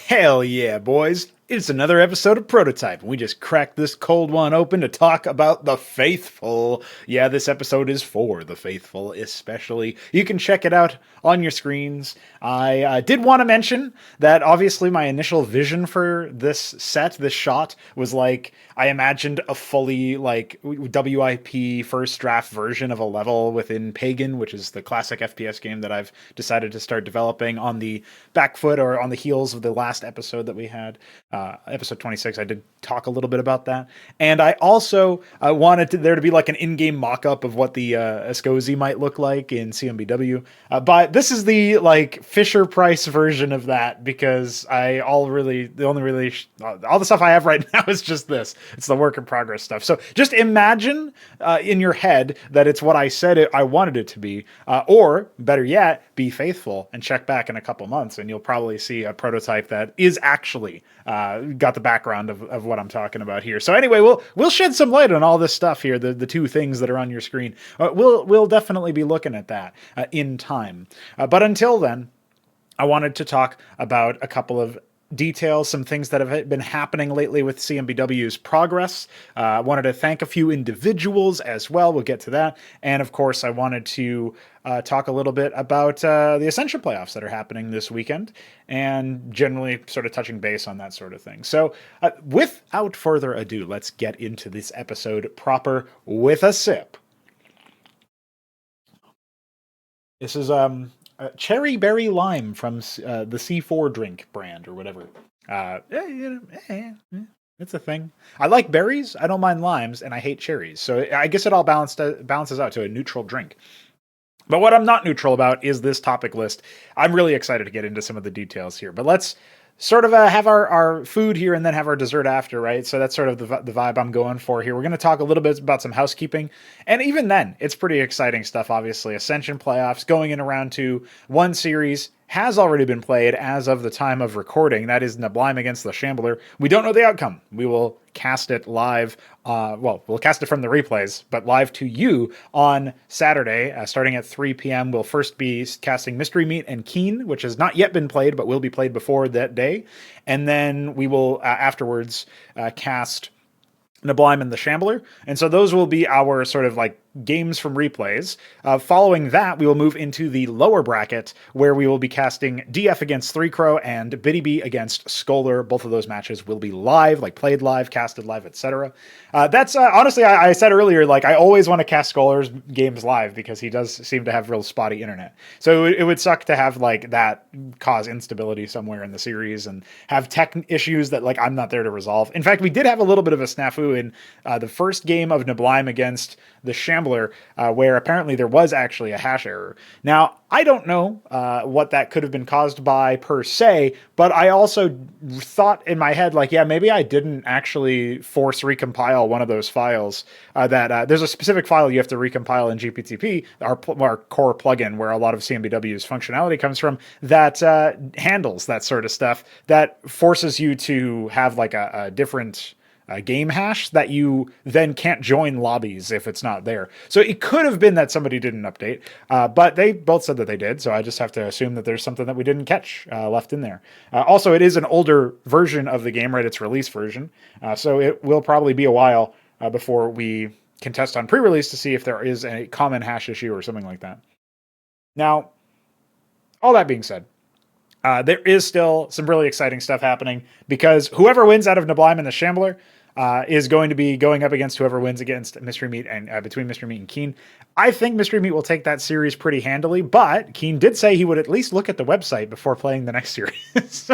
Hell yeah, boys. It's another episode of Prototype. We just cracked this cold one open to talk about the faithful. Yeah, this episode is for the faithful, especially. You can check it out on your screens. I did want to mention that obviously my initial vision for this shot, was like, I imagined a fully like WIP first draft version of a level within Pagan, which is the classic FPS game that I've decided to start developing on the back foot or on the heels of the last episode that we had. Episode 26, I did talk a little bit about that. And I also wanted there to be like an in-game mock-up of what the Askosi might look like in CMBW. But this is the like Fisher-Price version of that, because all the stuff I have right now is just this. It's the work in progress stuff. So just imagine in your head that it's what I said I wanted it to be. Or better yet, be faithful and check back in a couple months and you'll probably see a prototype that is actually got the background of what I'm talking about here. So anyway, we'll shed some light on all this stuff here, the two things that are on your screen. We'll definitely be looking at that in time. But until then, I wanted to talk about a couple of details, some things that have been happening lately with CMBW's progress. I wanted to thank a few individuals as well. We'll get to that. And of course, I wanted to talk a little bit about the Ascension playoffs that are happening this weekend and generally sort of touching base on that sort of thing. So without further ado, let's get into this episode proper with a sip. This is cherry berry lime from the C4 drink brand or whatever. It's a thing. I like berries. I don't mind limes, and I hate cherries. So I guess it all balances out to a neutral drink. But what I'm not neutral about is this topic list. I'm really excited to get into some of the details here. But let's sort of have our food here and then have our dessert after, right? So that's sort of the vibe I'm going for here. We're going to talk a little bit about some housekeeping. And even then, it's pretty exciting stuff, obviously. Ascension playoffs going in around 2. One series has already been played as of the time of recording. That is Sublime against the Shambler. We don't know the outcome. We will cast it live. We'll cast it from the replays, but live to you on Saturday, starting at 3 p.m. We'll first be casting Mystery Meat and Keen, which has not yet been played, but will be played before that day. And then we will afterwards cast Sublime and the Shambler. And so those will be our sort of like games from replays. Following that, we will move into the lower bracket where we will be casting DF against 3Crow and Biddy B against Scholar. Both of those matches will be live, like played live, casted live, etc. That's honestly, I said earlier, like I always want to cast Scholar's games live because he does seem to have real spotty internet. So it would suck to have like that cause instability somewhere in the series and have tech issues that like I'm not there to resolve. In fact, we did have a little bit of a snafu in the first game of Sublime against the Shambler, where apparently there was actually a hash error. Now, I don't know what that could have been caused by per se, but I also thought in my head, like, yeah, maybe I didn't actually force recompile one of those files. There's a specific file you have to recompile in GPTP, our core plugin, where a lot of CMBW's functionality comes from, that handles that sort of stuff, that forces you to have like a different game hash that you then can't join lobbies if it's not there. So it could have been that somebody didn't update, but they both said that they did. So I just have to assume that there's something that we didn't catch left in there. Also, it is an older version of the game, right? It's release version. So it will probably be a while before we can test on pre-release to see if there is a common hash issue or something like that. Now, all that being said, there is still some really exciting stuff happening because whoever wins out of Sublime and the Shambler is going to be going up against whoever wins against Mystery Meat and between Mystery Meat and Keen. I think Mystery Meat will take that series pretty handily, but Keen did say he would at least look at the website before playing the next series.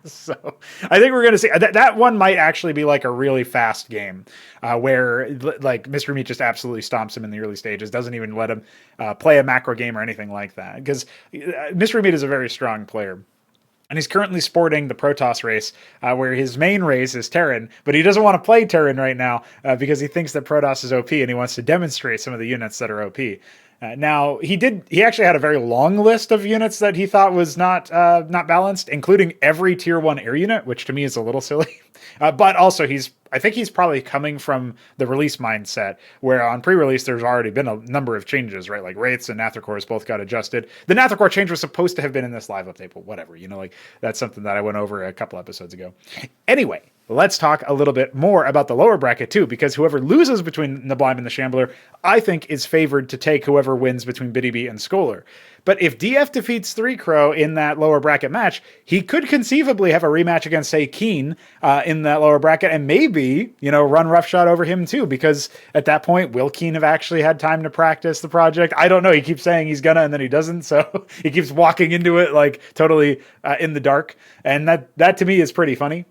So I think we're going to see that one might actually be like a really fast game where like Mystery Meat just absolutely stomps him in the early stages, doesn't even let him play a macro game or anything like that, because Mystery Meat is a very strong player. And he's currently sporting the Protoss race, where his main race is Terran, but he doesn't want to play Terran right now because he thinks that Protoss is OP and he wants to demonstrate some of the units that are OP. Now, he actually had a very long list of units that he thought was not balanced, including every tier 1 air unit, which to me is a little silly. But also he's I think he's probably coming from the release mindset, where on pre-release there's already been a number of changes, right? Like Wraiths and Nathricors both got adjusted. The Nathricor change was supposed to have been in this live update, but whatever, like that's something that I went over a couple episodes ago. Anyway, let's talk a little bit more about the lower bracket too, because whoever loses between Nablime and the Shambler, I think is favored to take whoever wins between Biddy and Scholar. But if DF defeats 3Crow in that lower bracket match, he could conceivably have a rematch against, say, Keen in that lower bracket, and maybe, run roughshod over him too, because at that point, will Keen have actually had time to practice the project? I don't know. He keeps saying he's gonna, and then he doesn't, so he keeps walking into it like totally in the dark, and that to me is pretty funny.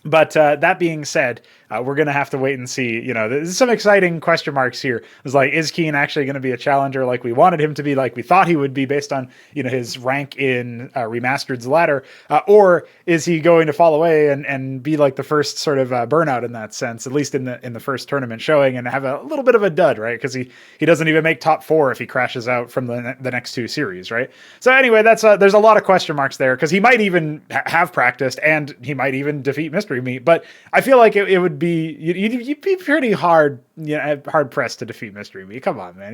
But that being said, we're going to have to wait and see. There's some exciting question marks here. It's like, is Keen actually going to be a challenger like we wanted him to be, like we thought he would be based on, his rank in Remastered's ladder? Or is he going to fall away and be like the first sort of burnout in that sense, at least in the first tournament showing, and have a little bit of a dud, right? Because he doesn't even make top 4 if he crashes out from the next 2 series, right? So anyway, there's a lot of question marks there, because he might even have practiced, and he might even defeat Mystery Meat. But I feel like it would be, you'd be pretty hard pressed to defeat Mystery Meat. Come on, man.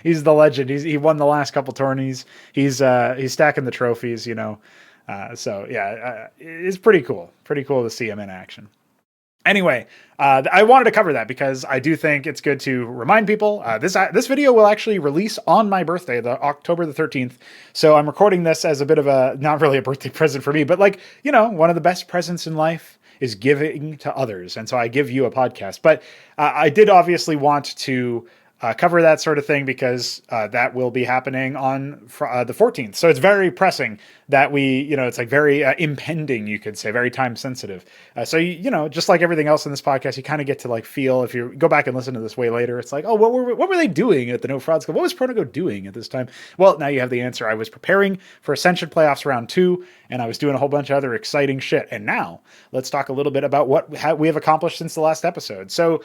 He's the legend. He won the last couple tourneys. He's stacking the trophies, so yeah, it's pretty cool. Pretty cool to see him in action. Anyway, I wanted to cover that because I do think it's good to remind people. This video will actually release on my birthday, October the 13th. So I'm recording this as a bit of not really a birthday present for me, but one of the best presents in life is giving to others. And so I give you a podcast. But I did obviously want to cover that sort of thing because that will be happening on the 14th. So it's very pressing that it's like very impending, you could say, very time sensitive. So, just like everything else in this podcast, you kind of get to like feel, if you go back and listen to this way later, it's like, oh, what were they doing at the No Fraud School? What was Pr0totype doing at this time? Well, now you have the answer. I was preparing for Ascension Playoffs Round 2, and I was doing a whole bunch of other exciting shit. And now let's talk a little bit about what we have accomplished since the last episode. So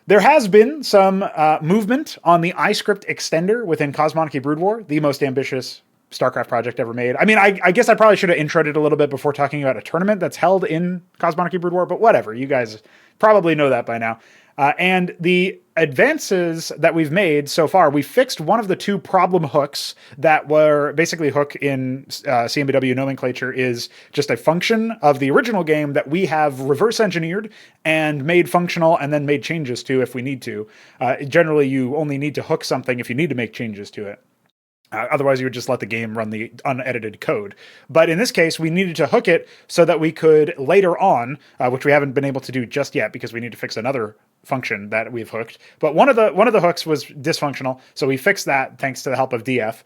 there has been some movement on the iscript extender within Cosmonarchy Brood War, the most ambitious StarCraft project ever made. I mean, I guess I probably should have introed it a little bit before talking about a tournament that's held in Cosmonarchy Brood War, but whatever. You guys probably know that by now. And the advances that we've made so far, we fixed one of the 2 problem hooks that were basically hook in CMBW nomenclature is just a function of the original game that we have reverse engineered and made functional and then made changes to if we need to. Generally, you only need to hook something if you need to make changes to it. Otherwise, you would just let the game run the unedited code. But in this case, we needed to hook it so that we could later on, which we haven't been able to do just yet because we need to fix another function that we've hooked. But one of the hooks was dysfunctional, so we fixed that thanks to the help of DF.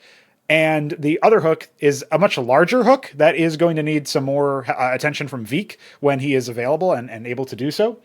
And the other hook is a much larger hook that is going to need some more attention from Veek when he is available and able to do so.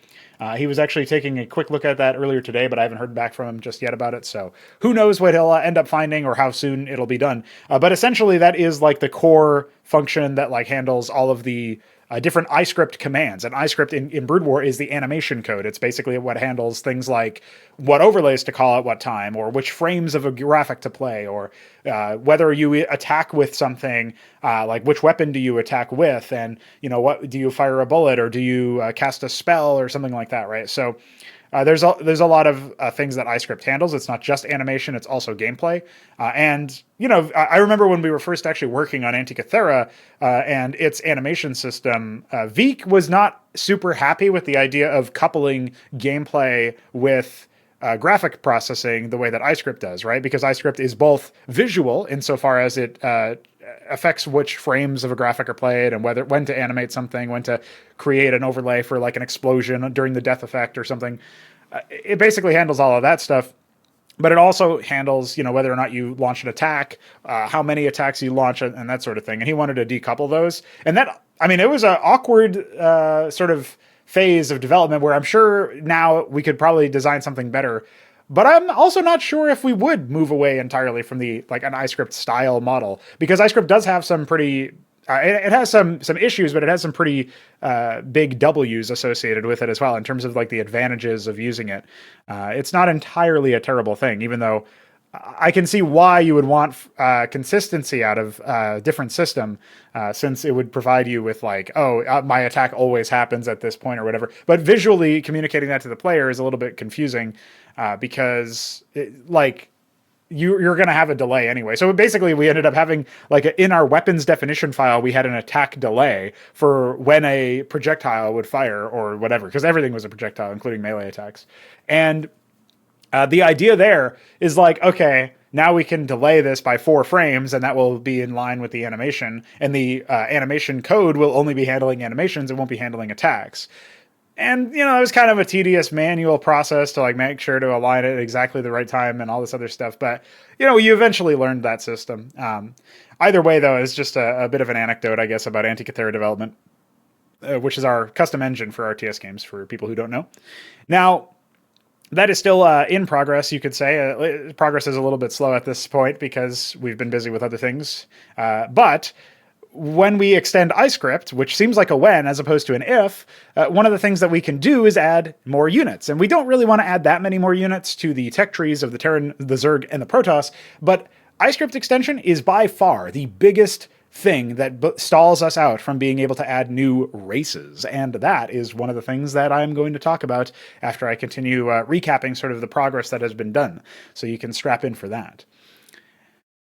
He was actually taking a quick look at that earlier today, but I haven't heard back from him just yet about it. So who knows what he'll end up finding or how soon it'll be done. But essentially that is like the core function that like handles all of the different iscript commands. And iscript in Brood War is the animation code. It's basically what handles things like what overlays to call at what time, or which frames of a graphic to play, or whether you attack with something, like which weapon do you attack with, and what do you fire a bullet, or do you cast a spell or something like that, right? So there's a lot of things that iscript handles. It's not just animation, it's also gameplay. And I remember when we were first actually working on Antikythera and its animation system, Veek was not super happy with the idea of coupling gameplay with graphic processing the way that iscript does, right? Because iscript is both visual insofar as it affects which frames of a graphic are played and when to animate something, when to create an overlay for like an explosion during the death effect or something. It basically handles all of that stuff, but it also handles, whether or not you launch an attack, how many attacks you launch, and that sort of thing. And he wanted to decouple those. And it was an awkward sort of phase of development where I'm sure now we could probably design something better. But I'm also not sure if we would move away entirely from an iscript style model, because iscript does have some pretty, it has some issues, but it has some pretty big W's associated with it as well in terms of like the advantages of using it. It's not entirely a terrible thing, even though I can see why you would want consistency out of a different system, since it would provide you with like, oh, my attack always happens at this point or whatever. But visually communicating that to the player is a little bit confusing, because you're going to have a delay anyway. So basically we ended up having like in our weapons definition file, we had an attack delay for when a projectile would fire or whatever, because everything was a projectile, including melee attacks. And the idea there is like, okay, now we can delay this by 4 frames, and that will be in line with the animation. And the animation code will only be handling animations. It won't be handling attacks. And, it was kind of a tedious manual process to like make sure to align it at exactly the right time and all this other stuff. But, you eventually learned that system. Either way, though, it's just a bit of an anecdote, I guess, about Antikythera development, which is our custom engine for RTS games, for people who don't know. Now, that is still in progress, you could say. Progress is a little bit slow at this point because we've been busy with other things. But when we extend iscript, which seems like a when as opposed to an if, one of the things that we can do is add more units. And we don't really want to add that many more units to the tech trees of the Terran, the Zerg, and the Protoss, but iscript extension is by far the biggest thing that stalls us out from being able to add new races. And that is one of the things that I'm going to talk about after I continue recapping sort of the progress that has been done. So you can strap in for that.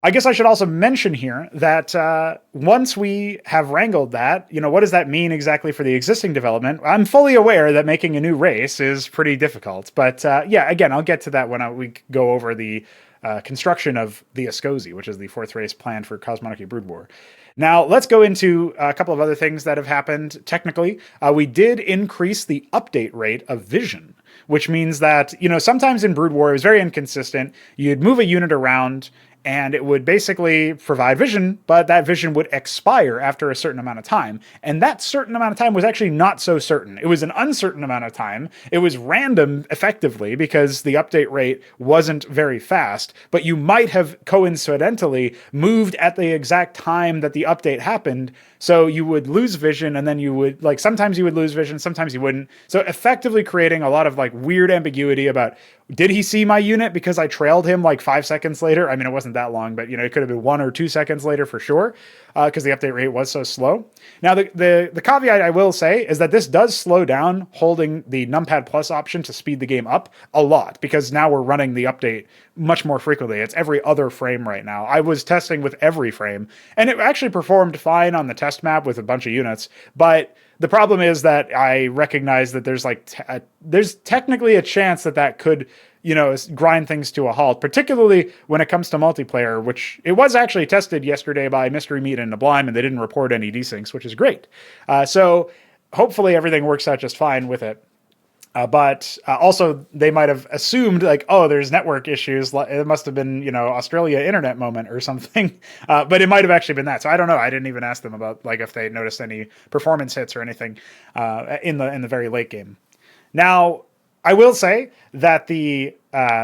I guess I should also mention here that once we have wrangled that, what does that mean exactly for the existing development? I'm fully aware that making a new race is pretty difficult. But yeah, again, I'll get to that when we go over the construction of the Askosi, which is the 4th race planned for Cosmonarchy Brood War. Now, let's go into a couple of other things that have happened technically. We did increase the update rate of vision, which means that, sometimes in Brood War, it was very inconsistent. You'd move a unit around, and it would basically provide vision, but that vision would expire after a certain amount of time. And that certain amount of time was actually not so certain. It was an uncertain amount of time. It was random, effectively, because the update rate wasn't very fast, but you might have coincidentally moved at the exact time that the update happened. So you would lose vision, and then you would, sometimes you would lose vision, sometimes you wouldn't. So effectively creating a lot of weird ambiguity about, did he see my unit because I trailed him 5 seconds later? I mean, it wasn't that long, but it could have been 1 or 2 seconds later for sure, because the update rate was so slow. Now, the caveat I will say is that this does slow down holding the numpad plus option to speed the game up a lot, because now we're running the update much more frequently. It's every other frame right now. I was testing with every frame, and it actually performed fine on the test map with a bunch of units, but the problem is that I recognize that there's there's technically a chance that could, grind things to a halt, particularly when it comes to multiplayer, which it was actually tested yesterday by Mystery Meat and Nablime, and they didn't report any desyncs, which is great. So hopefully everything works out just fine with it. But also they might have assumed oh, there's network issues. It must have been, Australia internet moment or something. But it might have actually been that. So I don't know. I didn't even ask them about if they noticed any performance hits or anything in the very late game. Now, I will say that the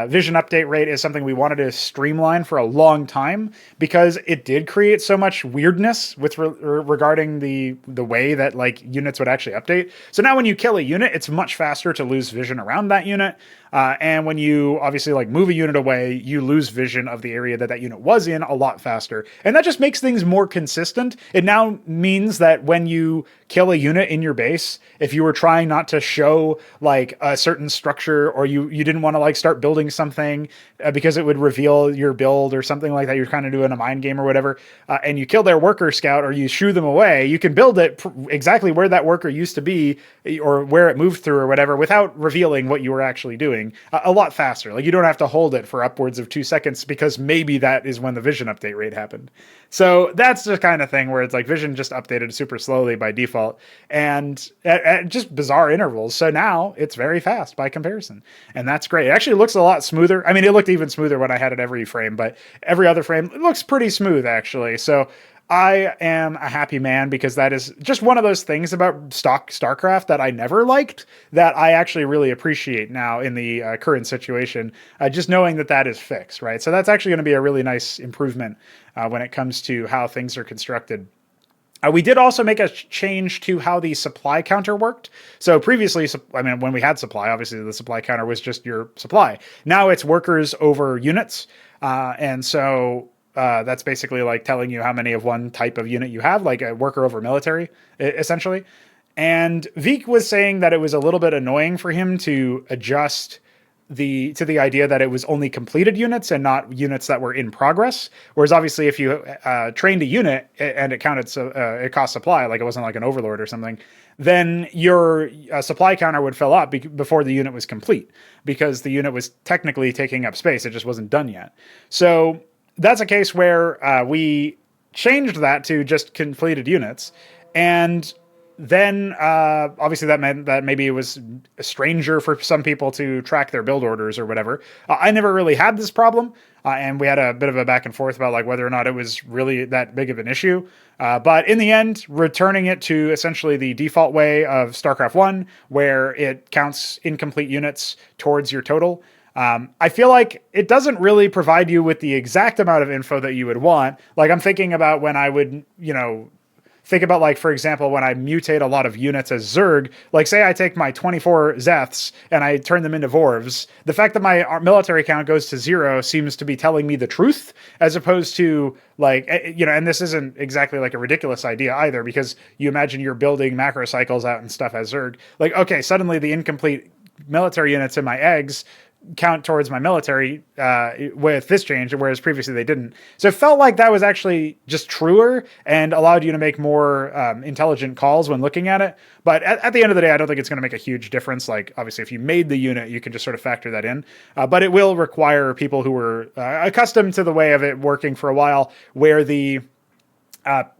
vision update rate is something we wanted to streamline for a long time, because it did create so much weirdness with regarding the way that units would actually update. So now when you kill a unit, it's much faster to lose vision around that unit. And when you obviously move a unit away, you lose vision of the area that unit was in a lot faster. And that just makes things more consistent. It now means that when you kill a unit in your base, if you were trying not to show a certain structure, or you didn't want to start building something because it would reveal your build or something like that, you're kind of doing a mind game or whatever, and you kill their worker scout or you shoo them away, you can build it exactly where that worker used to be or where it moved through or whatever without revealing what you were actually doing a lot faster. You don't have to hold it for upwards of 2 seconds because maybe that is when the vision update rate happened. So that's the kind of thing where it's vision just updated super slowly by default and at just bizarre intervals. So now it's very fast by comparison. And that's great. It actually looks a lot smoother. I mean, it looked even smoother when I had it every frame, but every other frame, it looks pretty smooth actually. So I am a happy man, because that is just one of those things about stock StarCraft that I never liked that I actually really appreciate now in the current situation, just knowing that is fixed, right? So that's actually going to be a really nice improvement when it comes to how things are constructed. We did also make a change to how the supply counter worked. So previously, I mean, when we had supply, obviously the supply counter was just your supply. Now it's workers over units. And so that's basically like telling you how many of one type of unit you have, like a worker over military, essentially. And Veek was saying that it was a little bit annoying for him to adjust to the idea that it was only completed units and not units that were in progress. Whereas obviously if you trained a unit and it counted, it cost supply, like it wasn't like an overlord or something, then your supply counter would fill up before the unit was complete, because the unit was technically taking up space. It just wasn't done yet. So that's a case where we changed that to just completed units. And then obviously that meant that maybe it was a stranger for some people to track their build orders or whatever. I never really had this problem, and we had a bit of a back and forth about like whether or not it was really that big of an issue. But in the end, returning it to essentially the default way of StarCraft 1, where it counts incomplete units towards your total, I feel like it doesn't really provide you with the exact amount of info that you would want. Like I'm thinking about when I would, think about, like, for example, when I mutate a lot of units as Zerg, like say I take my 24 Zeths and I turn them into Vorvs, the fact that my military count goes to 0 seems to be telling me the truth, as opposed to like, and this isn't exactly like a ridiculous idea either, because you imagine you're building macro cycles out and stuff as Zerg. Like, okay, suddenly the incomplete military units in my eggs count towards my military with this change, whereas previously they didn't. So it felt like that was actually just truer and allowed you to make more intelligent calls when looking at it. But at the end of the day, I don't think it's going to make a huge difference. Like, obviously, if you made the unit, you can just sort of factor that in. But it will require people who were accustomed to the way of it working for a while, where the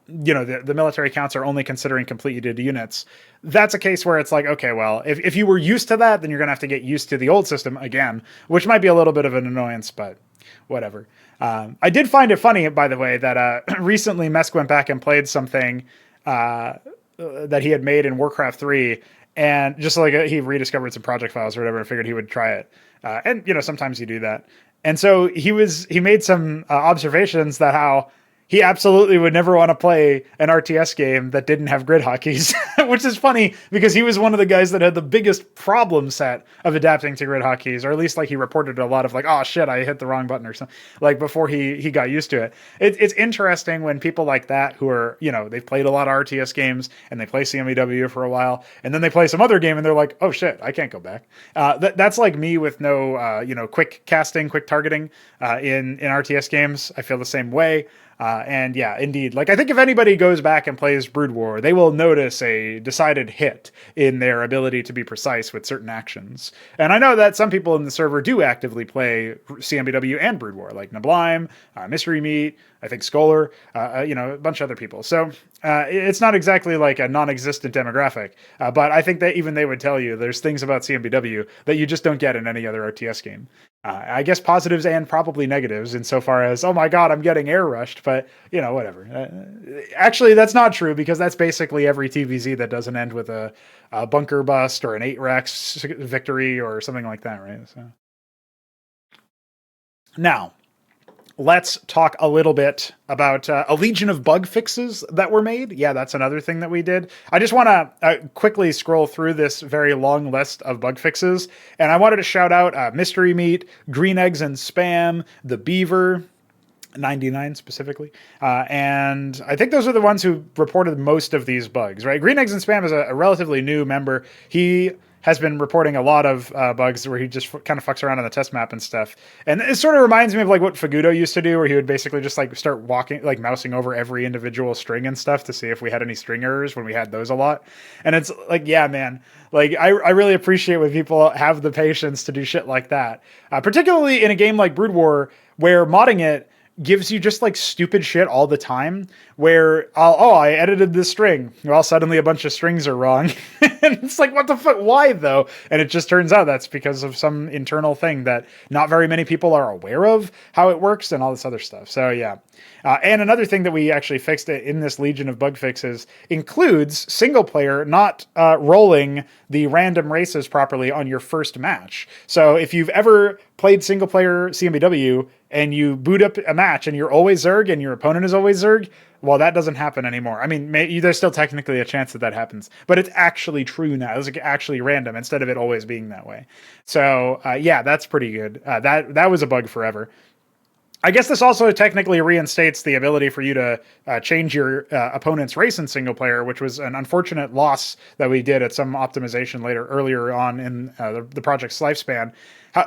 military counts are only considering completed units. That's a case where it's like, okay, well, if you were used to that, then you're going to have to get used to the old system again, which might be a little bit of an annoyance, but whatever. I did find it funny, by the way, that recently Mesk went back and played something that he had made in Warcraft 3, and just like he rediscovered some project files or whatever, and figured he would try it. And sometimes you do that. And so he made some observations that how he absolutely would never want to play an RTS game that didn't have grid hotkeys, which is funny because he was one of the guys that had the biggest problem set of adapting to grid hotkeys, or at least like he reported a lot of like, oh shit, I hit the wrong button or something, like before he got used to it. It's interesting when people like that who are, they've played a lot of RTS games and they play CMBW for a while, and then they play some other game and they're like, oh shit, I can't go back. That's like me with no, quick casting, quick targeting in RTS games. I feel the same way. And yeah, indeed, like I think if anybody goes back and plays Brood War, they will notice a decided hit in their ability to be precise with certain actions. And I know that some people in the server do actively play CMBW and Brood War, like Nablime, Mystery Meat, I think Scholar, a bunch of other people. So it's not exactly like a non-existent demographic, but I think that even they would tell you there's things about CMBW that you just don't get in any other RTS game. I guess positives and probably negatives insofar as, oh my God, I'm getting air rushed, but whatever. Actually, that's not true, because that's basically every TVZ that doesn't end with a bunker bust or an 8-Rex victory or something like that, right? So now, let's talk a little bit about a legion of bug fixes that were made. Yeah, that's another thing that we did. I just want to quickly scroll through this very long list of bug fixes. And I wanted to shout out Mystery Meat, Green Eggs and Spam, The Beaver, 99 specifically. And I think those are the ones who reported most of these bugs, right? Green Eggs and Spam is a relatively new member. He has been reporting a lot of bugs where he just kind of fucks around on the test map and stuff. And it sort of reminds me of like what Fagudo used to do, where he would basically just like start walking, like mousing over every individual string and stuff to see if we had any string errors when we had those a lot. And it's like, yeah, man, like I really appreciate when people have the patience to do shit like that. Particularly in a game like Brood War, where modding it gives you just like stupid shit all the time, where I edited this string, well, suddenly a bunch of strings are wrong. And it's like, what the fuck, why though? And it just turns out that's because of some internal thing that not very many people are aware of how it works and all this other stuff. So yeah. And another thing that we actually fixed in this legion of bug fixes includes single player not rolling the random races properly on your first match. So if you've ever played single player CMBW and you boot up a match and you're always Zerg and your opponent is always Zerg, Well, that doesn't happen anymore. I mean, there's still technically a chance that happens, but it's actually true now. It's like actually random instead of it always being that way. So yeah, that's pretty good. That was a bug forever. I guess this also technically reinstates the ability for you to change your opponent's race in single player, which was an unfortunate loss that we did at some optimization earlier on in the project's lifespan.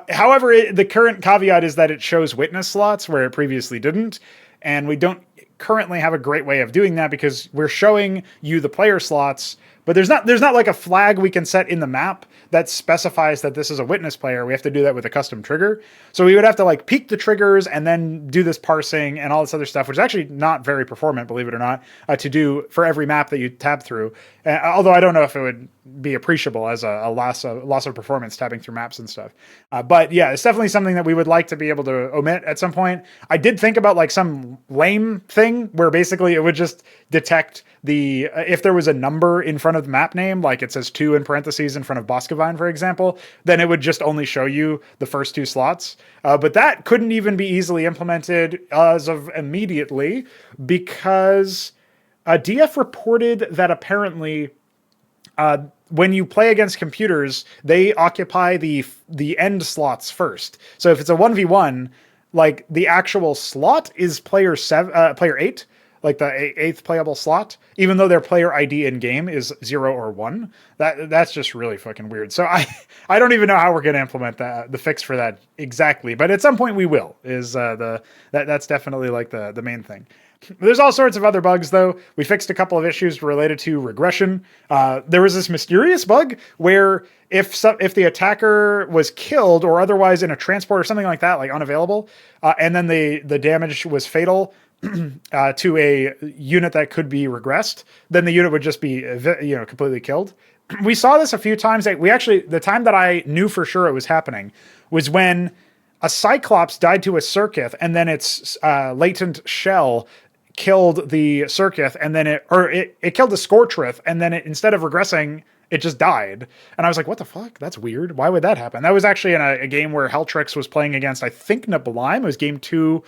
However, the current caveat is that it shows witness slots where it previously didn't, and we don't currently have a great way of doing that because we're showing you the player slots, but there's not like a flag we can set in the map that specifies that this is a witness player. We have to do that with a custom trigger. So we would have to like peek the triggers and then do this parsing and all this other stuff, which is actually not very performant, believe it or not, to do for every map that you tab through. Although I don't know if it would be appreciable as a loss of performance tabbing through maps and stuff. But yeah, it's definitely something that we would like to be able to omit at some point. I did think about like some lame thing where basically it would just detect if there was a number in front of the map name, like it says 2 in parentheses in front of Boscovine, for example, then it would just only show you the first 2 slots. But that couldn't even be easily implemented as of immediately because DF reported that apparently when you play against computers, they occupy the end slots first. So if it's a 1v1, like the actual slot is player 8, like the 8th playable slot, even though their player ID in game is 0 or 1. That's just really fucking weird. So I don't even know how we're going to implement the fix for that exactly, but at some point we will. That's definitely like the main thing. There's all sorts of other bugs, though. We fixed a couple of issues related to regression. There was this mysterious bug where if the attacker was killed or otherwise in a transport or something like that, like unavailable, and then the damage was fatal to a unit that could be regressed, then the unit would just be completely killed. We saw this a few times. The time that I knew for sure it was happening was when a Cyclops died to a Circuith, and then its latent shell killed the Circuith, and then it killed the Scorchrith, and then instead of regressing, it just died. And I was like, what the fuck? That's weird. Why would that happen? That was actually in a game where Heltrix was playing against, I think, Nibelheim. It was game 2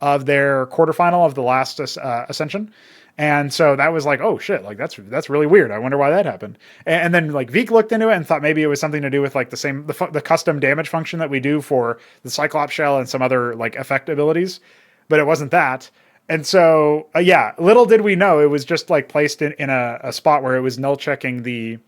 of their quarterfinal of the last Ascension. And so that was like, oh shit, like that's really weird. I wonder why that happened. And then like Veek looked into it and thought maybe it was something to do with like the custom damage function that we do for the Cyclops shell and some other like effect abilities, but it wasn't that. And so yeah, little did we know it was just like placed in a spot where it was null checking the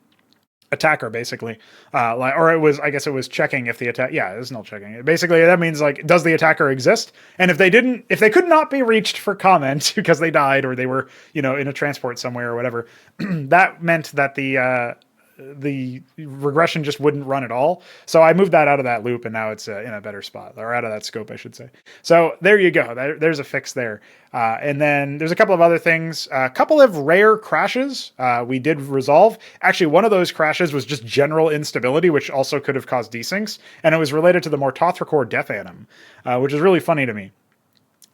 attacker basically, I guess it was checking if the attack. Yeah, it was null checking. Basically, that means like, does the attacker exist? And if they could not be reached for comment because they died or they were, in a transport somewhere or whatever, that meant that the regression just wouldn't run at all. So I moved that out of that loop, and now it's in a better spot, or out of that scope, I should say. So there you go. There's a fix there. And then there's a couple of other things. A couple of rare crashes we did resolve. Actually, one of those crashes was just general instability, which also could have caused desyncs, and it was related to the Pr0totype Death Anim, which is really funny to me.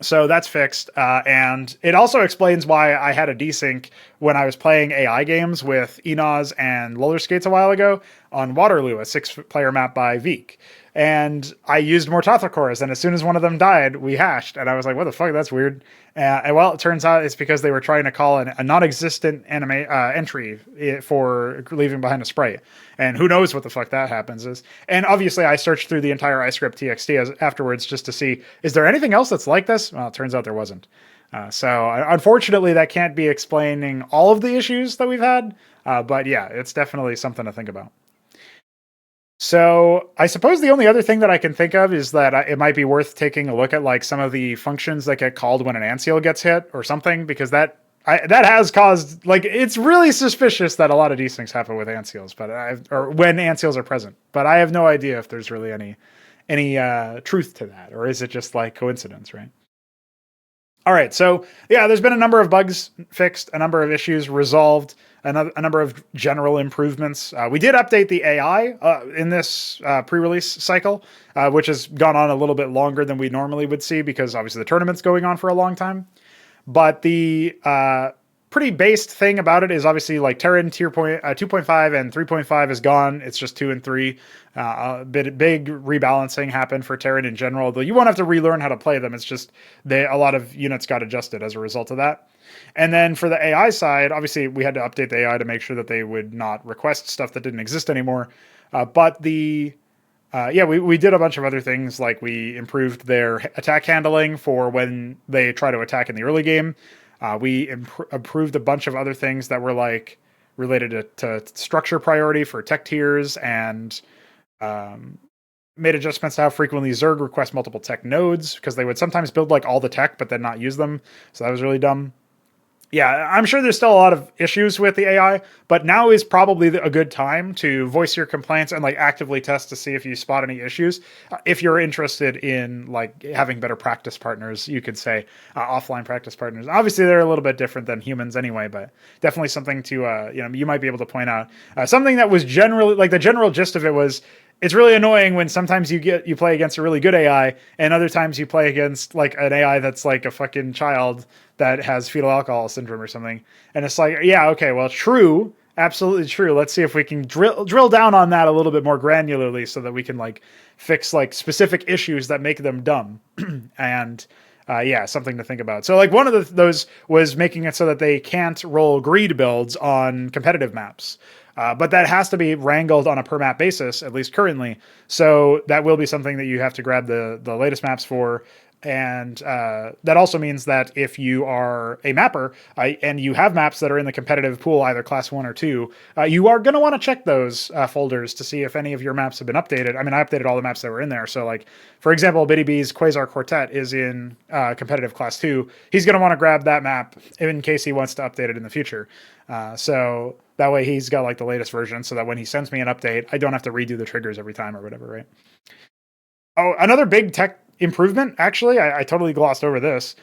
So that's fixed, and it also explains why I had a desync when I was playing AI games with Enoz and Roller Skates a while ago on Waterloo, a 6-player map by Veek. And I used Pr0totype, and as soon as one of them died, we hashed, and I was like, what the fuck, that's weird. And well, it turns out it's because they were trying to call a non-existent entry for leaving behind a sprite. And who knows what the fuck that happens is. And obviously I searched through the entire iscript txt afterwards just to see, is there anything else that's like this? Well, it turns out there wasn't. So unfortunately that can't be explaining all of the issues that we've had. But yeah, it's definitely something to think about. So I suppose the only other thing that I can think of is that it might be worth taking a look at like some of the functions that get called when an ant seal gets hit or something, because that has caused, like, it's really suspicious that a lot of desyncs happen with ant seals, or when ant seals are present. But I have no idea if there's really any truth to that, or is it just like coincidence, right? All right, so yeah, there's been a number of bugs fixed, a number of issues resolved, a number of general improvements. We did update the AI in this pre-release cycle, which has gone on a little bit longer than we normally would see because obviously the tournament's going on for a long time. But the pretty based thing about it is obviously like Terran tier 2.5 and 3.5 is gone. It's just 2 and 3. Big rebalancing happened for Terran in general, though you won't have to relearn how to play them. It's just a lot of units got adjusted as a result of that. And then for the AI side, obviously we had to update the AI to make sure that they would not request stuff that didn't exist anymore. But we did a bunch of other things, like we improved their attack handling for when they try to attack in the early game. We improved a bunch of other things that were like related to structure priority for tech tiers, and made adjustments to how frequently Zerg requests multiple tech nodes, because they would sometimes build like all the tech but then not use them. So that was really dumb. Yeah, I'm sure there's still a lot of issues with the AI, but now is probably a good time to voice your complaints and like actively test to see if you spot any issues. If you're interested in like having better practice partners, you could say offline practice partners. Obviously, they're a little bit different than humans anyway, but definitely something to you might be able to point out. Something that was generally like the general gist of it was, it's really annoying when sometimes you play against a really good AI and other times you play against like an AI that's like a fucking child that has fetal alcohol syndrome or something. And it's like, yeah, okay, well, true, absolutely true. Let's see if we can drill down on that a little bit more granularly so that we can like fix like specific issues that make them dumb. And something to think about. So like one of those was making it so that they can't roll greed builds on competitive maps. But that has to be wrangled on a per map basis, at least currently. So that will be something that you have to grab the latest maps for. And that also means that if you are a mapper and you have maps that are in the competitive pool, either class 1 or 2, you are going to want to check those folders to see if any of your maps have been updated. I mean, I updated all the maps that were in there. So like, for example, Biddy B's Quasar Quartet is in competitive class 2. He's going to want to grab that map in case he wants to update it in the future. So that way he's got like the latest version so that when he sends me an update, I don't have to redo the triggers every time or whatever, right? Oh, another big tech improvement, actually, I totally glossed over this.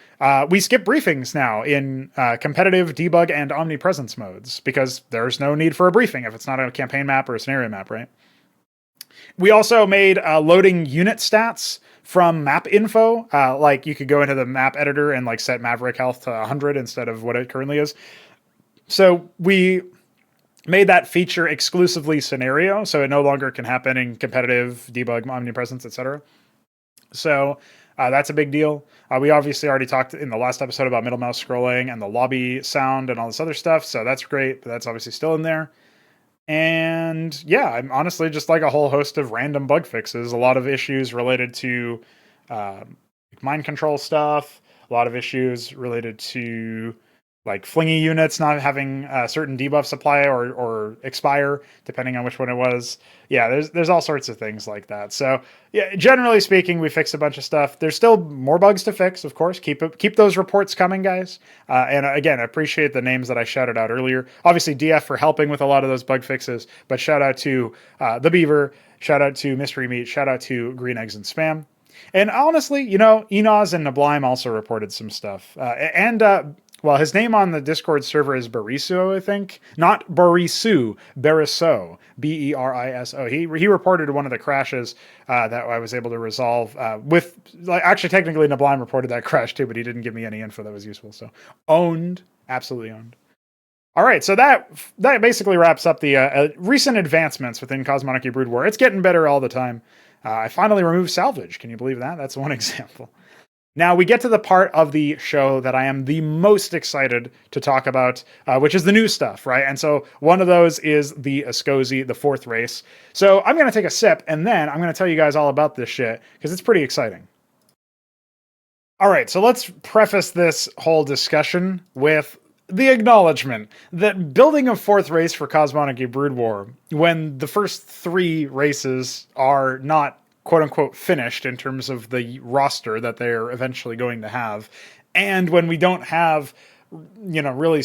We skip briefings now in competitive, debug, and omnipresence modes because there's no need for a briefing if it's not a campaign map or a scenario map, right? We also made loading unit stats from map info. Like you could go into the map editor and like set Maverick health to 100 instead of what it currently is. So we made that feature exclusively scenario, so it no longer can happen in competitive, debug, omnipresence, etc. So that's a big deal. We obviously already talked in the last episode about middle mouse scrolling and the lobby sound and all this other stuff, so that's great, but that's obviously still in there. And yeah, I'm honestly just like a whole host of random bug fixes, a lot of issues related to mind control stuff, a lot of issues related to like flingy units not having a certain debuff supply or expire, depending on which one it was. Yeah, there's all sorts of things like that. So yeah, generally speaking, we fixed a bunch of stuff. There's still more bugs to fix, of course. Keep those reports coming, guys. And again, I appreciate the names that I shouted out earlier. Obviously, DF for helping with a lot of those bug fixes, but shout out to the Beaver, shout out to Mystery Meat, shout out to Green Eggs and Spam. And honestly, Enoz and Nablime also reported some stuff. Well, his name on the Discord server is Bariso, I think. Not Barisu, Bariso, Beriso. He reported one of the crashes that I was able to resolve with, like, actually, technically, Nablime reported that crash too, but he didn't give me any info that was useful. So, owned, absolutely owned. All right, so that basically wraps up the recent advancements within Cosmonarchy Brood War. It's getting better all the time. I finally removed salvage. Can you believe that? That's one example. Now we get to the part of the show that I am the most excited to talk about, which is the new stuff, right? And so one of those is the Askosi, the 4th race. So I'm going to take a sip, and then I'm going to tell you guys all about this shit, because it's pretty exciting. All right, so let's preface this whole discussion with the acknowledgement that building a 4th race for Cosmonarchy Brood War, when the first 3 races are not quote-unquote finished in terms of the roster that they're eventually going to have, and when we don't have really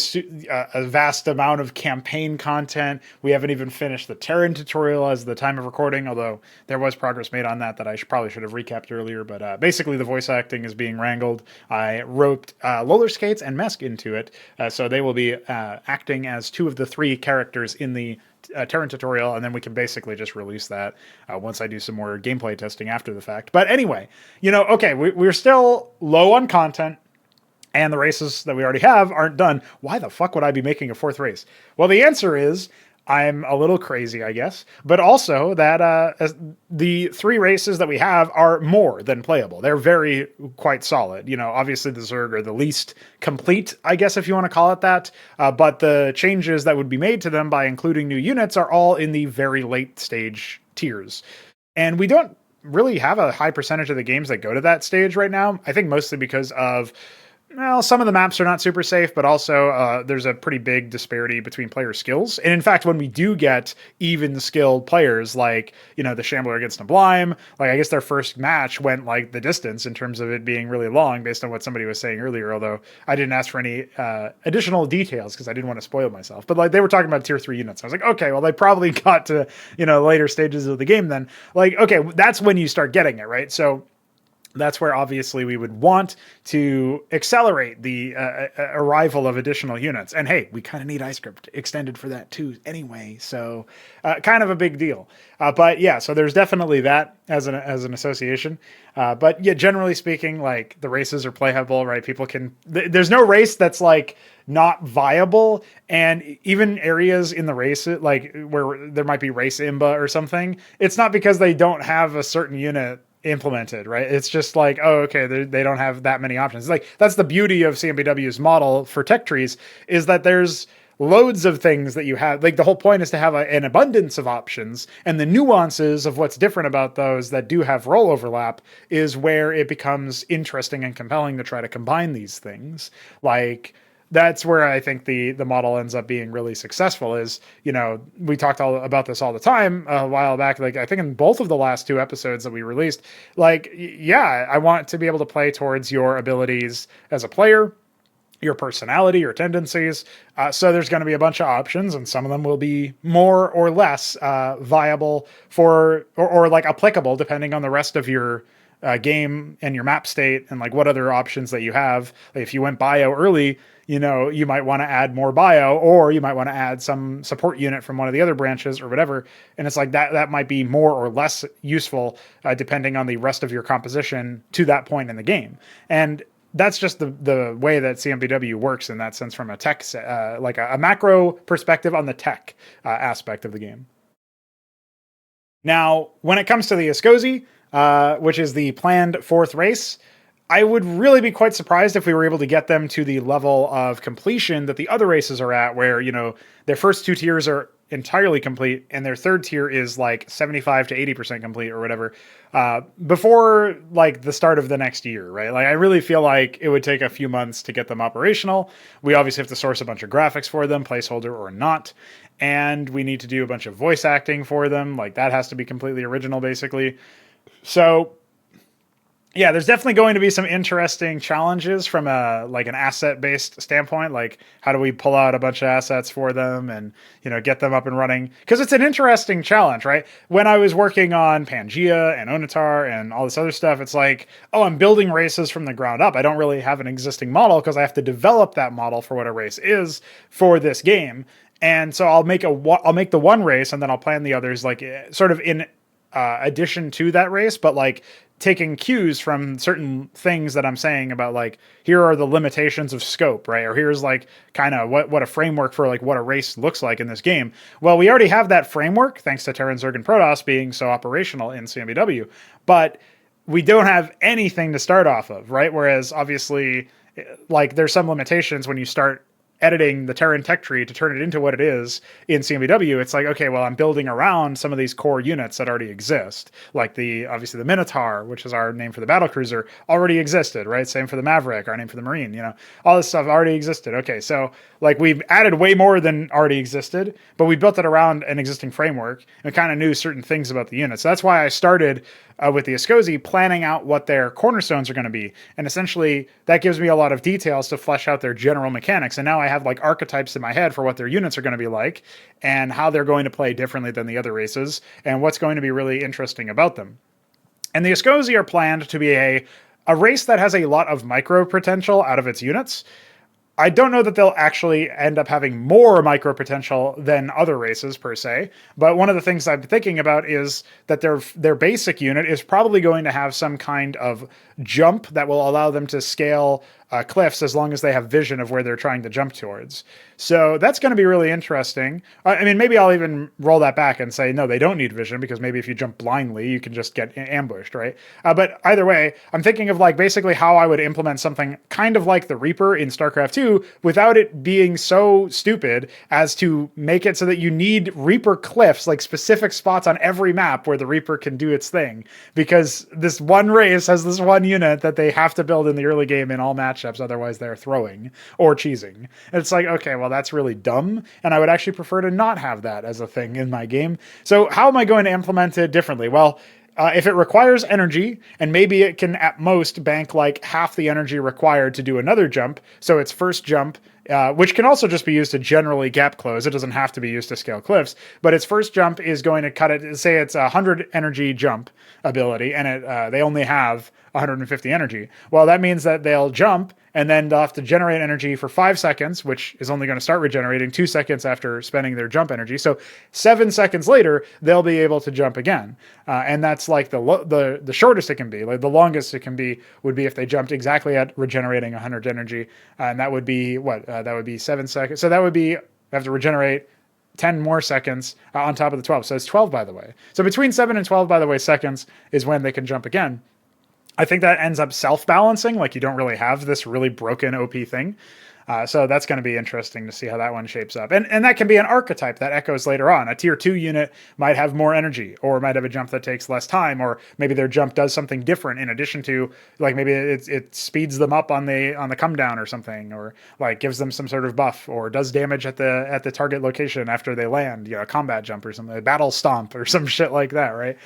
a vast amount of campaign content, we haven't even finished the Terran tutorial as the time of recording, although there was progress made on that I probably should have recapped earlier, but basically the voice acting is being wrangled. I roped Roller Skates and Mesk into it, so they will be acting as 2 of the 3 characters in the Terran tutorial, and then we can basically just release that once I do some more gameplay testing after the fact. But anyway, okay, we're still low on content. and the races that we already have aren't done, why the fuck would I be making a fourth race? Well, the answer is I'm a little crazy, I guess, but also that the 3 races that we have are more than playable. They're very quite solid. You know, obviously the Zerg are the least complete, I guess, if you want to call it that. But the changes that would be made to them by including new units are all in the very late stage tiers. And we don't really have a high percentage of the games that go to that stage right now. I think mostly because of, well, some of the maps are not super safe, but also there's a pretty big disparity between player skills. And in fact, when we do get even skilled players, like, you know, the Shambler against Sublime, like I guess their first match went like the distance in terms of it being really long based on what somebody was saying earlier, although I didn't ask for any additional details because I didn't want to spoil myself. But like they were talking about tier 3 units. I was like, okay, well, they probably got to, you know, later stages of the game then. Like, okay, that's when you start getting it, right? So that's where obviously we would want to accelerate the arrival of additional units. And hey, we kind of need iscript extended for that too anyway. So kind of a big deal. But yeah, so there's definitely that as an association. But yeah, generally speaking, like the races are playable, right? People can, there's no race that's like not viable. And even areas in the race, like where there might be race imba or something, it's not because they don't have a certain unit implemented, right? It's just like, oh, okay, they don't have that many options. Like that's the beauty of CMBW's model for tech trees, is that there's loads of things that you have. Like the whole point is to have an abundance of options, and the nuances of what's different about those that do have role overlap is where it becomes interesting and compelling to try to combine these things. Like that's where I think the model ends up being really successful is, you know, we talked about this all the time a while back. Like I think in both of the last 2 episodes that we released, like, yeah, I want to be able to play towards your abilities as a player, your personality, your tendencies. So there's going to be a bunch of options, and some of them will be more or less viable for, or like applicable depending on the rest of your game and your map state and like what other options that you have. Like if you went bio early, you know, you might want to add more bio, or you might want to add some support unit from one of the other branches or whatever. And it's like that might be more or less useful depending on the rest of your composition to that point in the game. And that's just the way that CMBW works in that sense from a tech, like a macro perspective on the tech aspect of the game. Now, when it comes to the Askosi, which is the planned 4th race, I would really be quite surprised if we were able to get them to the level of completion that the other races are at, where, you know, their first 2 tiers are entirely complete and their 3rd tier is like 75 to 80% complete or whatever, before like the start of the next year, right? Like I really feel like it would take a few months to get them operational. We obviously have to source a bunch of graphics for them, placeholder or not. And we need to do a bunch of voice acting for them. Like that has to be completely original basically. So yeah, there's definitely going to be some interesting challenges from like an asset-based standpoint. Like, how do we pull out a bunch of assets for them and, you know, get them up and running? Because it's an interesting challenge, right? When I was working on Pangea and Onatar and all this other stuff, it's like, oh, I'm building races from the ground up. I don't really have an existing model because I have to develop that model for what a race is for this game. And so I'll make the one race and then I'll plan the others like sort of in addition to that race, but like taking cues from certain things that I'm saying about like, here are the limitations of scope, right? Or here's like kind of what a framework for like what a race looks like in this game. Well, we already have that framework thanks to Terran, Zerg, and Protoss being so operational in CMBW, but we don't have anything to start off of, right? Whereas obviously like there's some limitations when you start editing the Terran tech tree to turn it into what it is in CMBW. It's like, okay, well, I'm building around some of these core units that already exist. Like obviously the Minotaur, which is our name for the battlecruiser, already existed, right? Same for the Maverick, our name for the Marine, you know, all this stuff already existed. Okay. So like we've added way more than already existed, but we built it around an existing framework and kind of knew certain things about the units. So that's why I started with the Askosi, planning out what their cornerstones are going to be. And essentially that gives me a lot of details to flesh out their general mechanics. And now I have like archetypes in my head for what their units are going to be like and how they're going to play differently than the other races and what's going to be really interesting about them. And the Askosi are planned to be a race that has a lot of micro potential out of its units. I don't know that they'll actually end up having more micro potential than other races per se, but one of the things I'm thinking about is that their basic unit is probably going to have some kind of jump that will allow them to scale cliffs as long as they have vision of where they're trying to jump towards. So that's going to be really interesting. I mean, maybe I'll even roll that back and say, no, they don't need vision, because maybe if you jump blindly, you can just get ambushed, right? But either way, I'm thinking of like basically how I would implement something kind of like the Reaper in StarCraft 2 without it being so stupid as to make it so that you need Reaper cliffs, like specific spots on every map where the Reaper can do its thing, because this one race has this one unit that they have to build in the early game in all matchups, otherwise they're throwing or cheesing. And it's like, okay, well, that's really dumb, and I would actually prefer to not have that as a thing in my game. So how am I going to implement it differently? Well, if it requires energy, and maybe it can at most bank like half the energy required to do another jump, so its first jump, which can also just be used to generally gap close. It doesn't have to be used to scale cliffs, but its first jump is going to cut it. Say it's a 100 energy jump ability, and they only have 150 energy. Well, that means that they'll jump, and then they'll have to generate energy for 5 seconds, which is only going to start regenerating 2 seconds after spending their jump energy. So 7 seconds later, they'll be able to jump again. And that's like the shortest it can be. Like the longest it can be would be if they jumped exactly at regenerating 100 energy. And that would be what? That would be 7 seconds. So that would be, have to regenerate 10 more seconds on top of the 12. So it's 12, by the way. So between 7 and 12, by the way, seconds is when they can jump again. I think that ends up self-balancing, like you don't really have this really broken OP thing. So that's going to be interesting to see how that one shapes up. And that can be an archetype that echoes later on. A tier 2 unit might have more energy, or might have a jump that takes less time, or maybe their jump does something different in addition to, like maybe it speeds them up on the come down or something, or like gives them some sort of buff, or does damage at the target location after they land, you know, a combat jump or something, a battle stomp or some shit like that, right?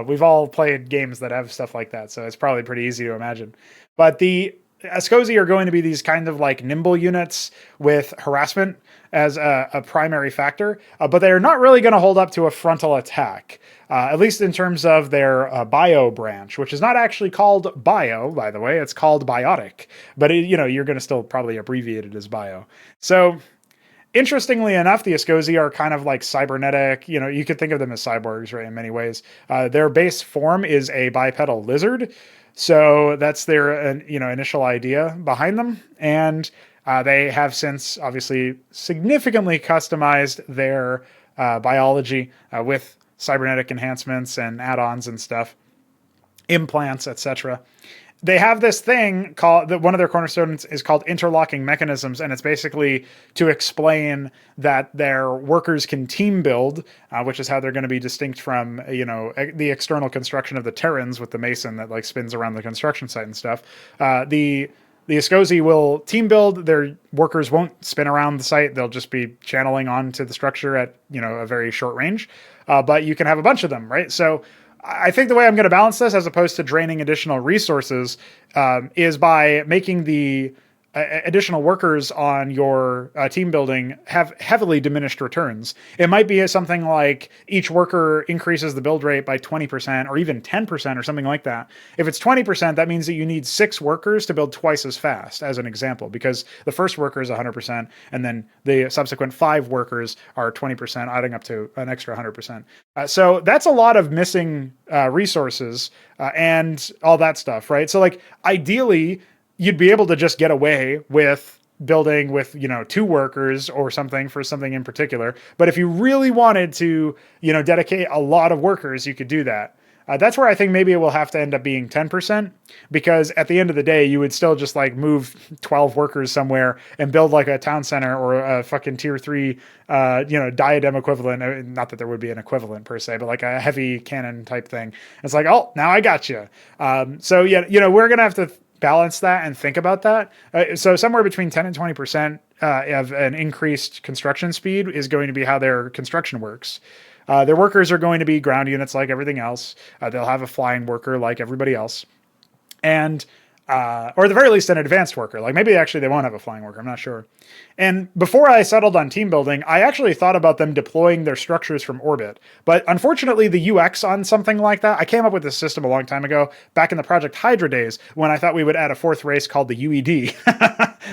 We've all played games that have stuff like that, so it's probably pretty easy to imagine. But the Askosi are going to be these kind of like nimble units with harassment as a primary factor, but they're not really going to hold up to a frontal attack, at least in terms of their bio branch, which is not actually called bio, by the way. It's called biotic, but you're going to still probably abbreviate it as bio. So interestingly enough, the Askosi are kind of like cybernetic. You could think of them as cyborgs, right, in many ways. Their base form is a bipedal lizard. So that's their initial idea behind them. And they have since obviously significantly customized their biology with cybernetic enhancements and add-ons and stuff, implants, etc. They have this thing called, one of their cornerstones is called interlocking mechanisms, and it's basically to explain that their workers can team build, which is how they're going to be distinct from, the external construction of the Terrans with the mason that like spins around the construction site and stuff. The Askosi will team build. Their workers won't spin around the site. They'll just be channeling onto the structure at, a very short range. But you can have a bunch of them, right? So I think the way I'm going to balance this, as opposed to draining additional resources, is by making the additional workers on your team building have heavily diminished returns. It might be something like each worker increases the build rate by 20% or even 10% or something like that. If it's 20%, that means that you need 6 workers to build twice as fast, as an example, because the first worker is 100%, and then the subsequent 5 workers are 20%, adding up to an extra 100%. So that's a lot of missing resources and all that stuff, right? So like ideally, you'd be able to just get away with building with, 2 workers or something for something in particular. But if you really wanted to, dedicate a lot of workers, you could do that. That's where I think maybe it will have to end up being 10%, because at the end of the day, you would still just like move 12 workers somewhere and build like a town center or a fucking tier 3, diadem equivalent. Not that there would be an equivalent per se, but like a heavy cannon type thing. It's like, oh, now I got you. So yeah, we're going to have to balance that and think about that. So somewhere between 10 and 20% of an increased construction speed is going to be how their construction works. Their workers are going to be ground units like everything else. They'll have a flying worker like everybody else. And or at the very least an advanced worker. Like maybe actually they won't have a flying worker, I'm not sure. And before I settled on team building, I actually thought about them deploying their structures from orbit. But unfortunately, the UX on something like that, I came up with this system a long time ago, back in the Project Hydra days, when I thought we would add a 4th race called the UED.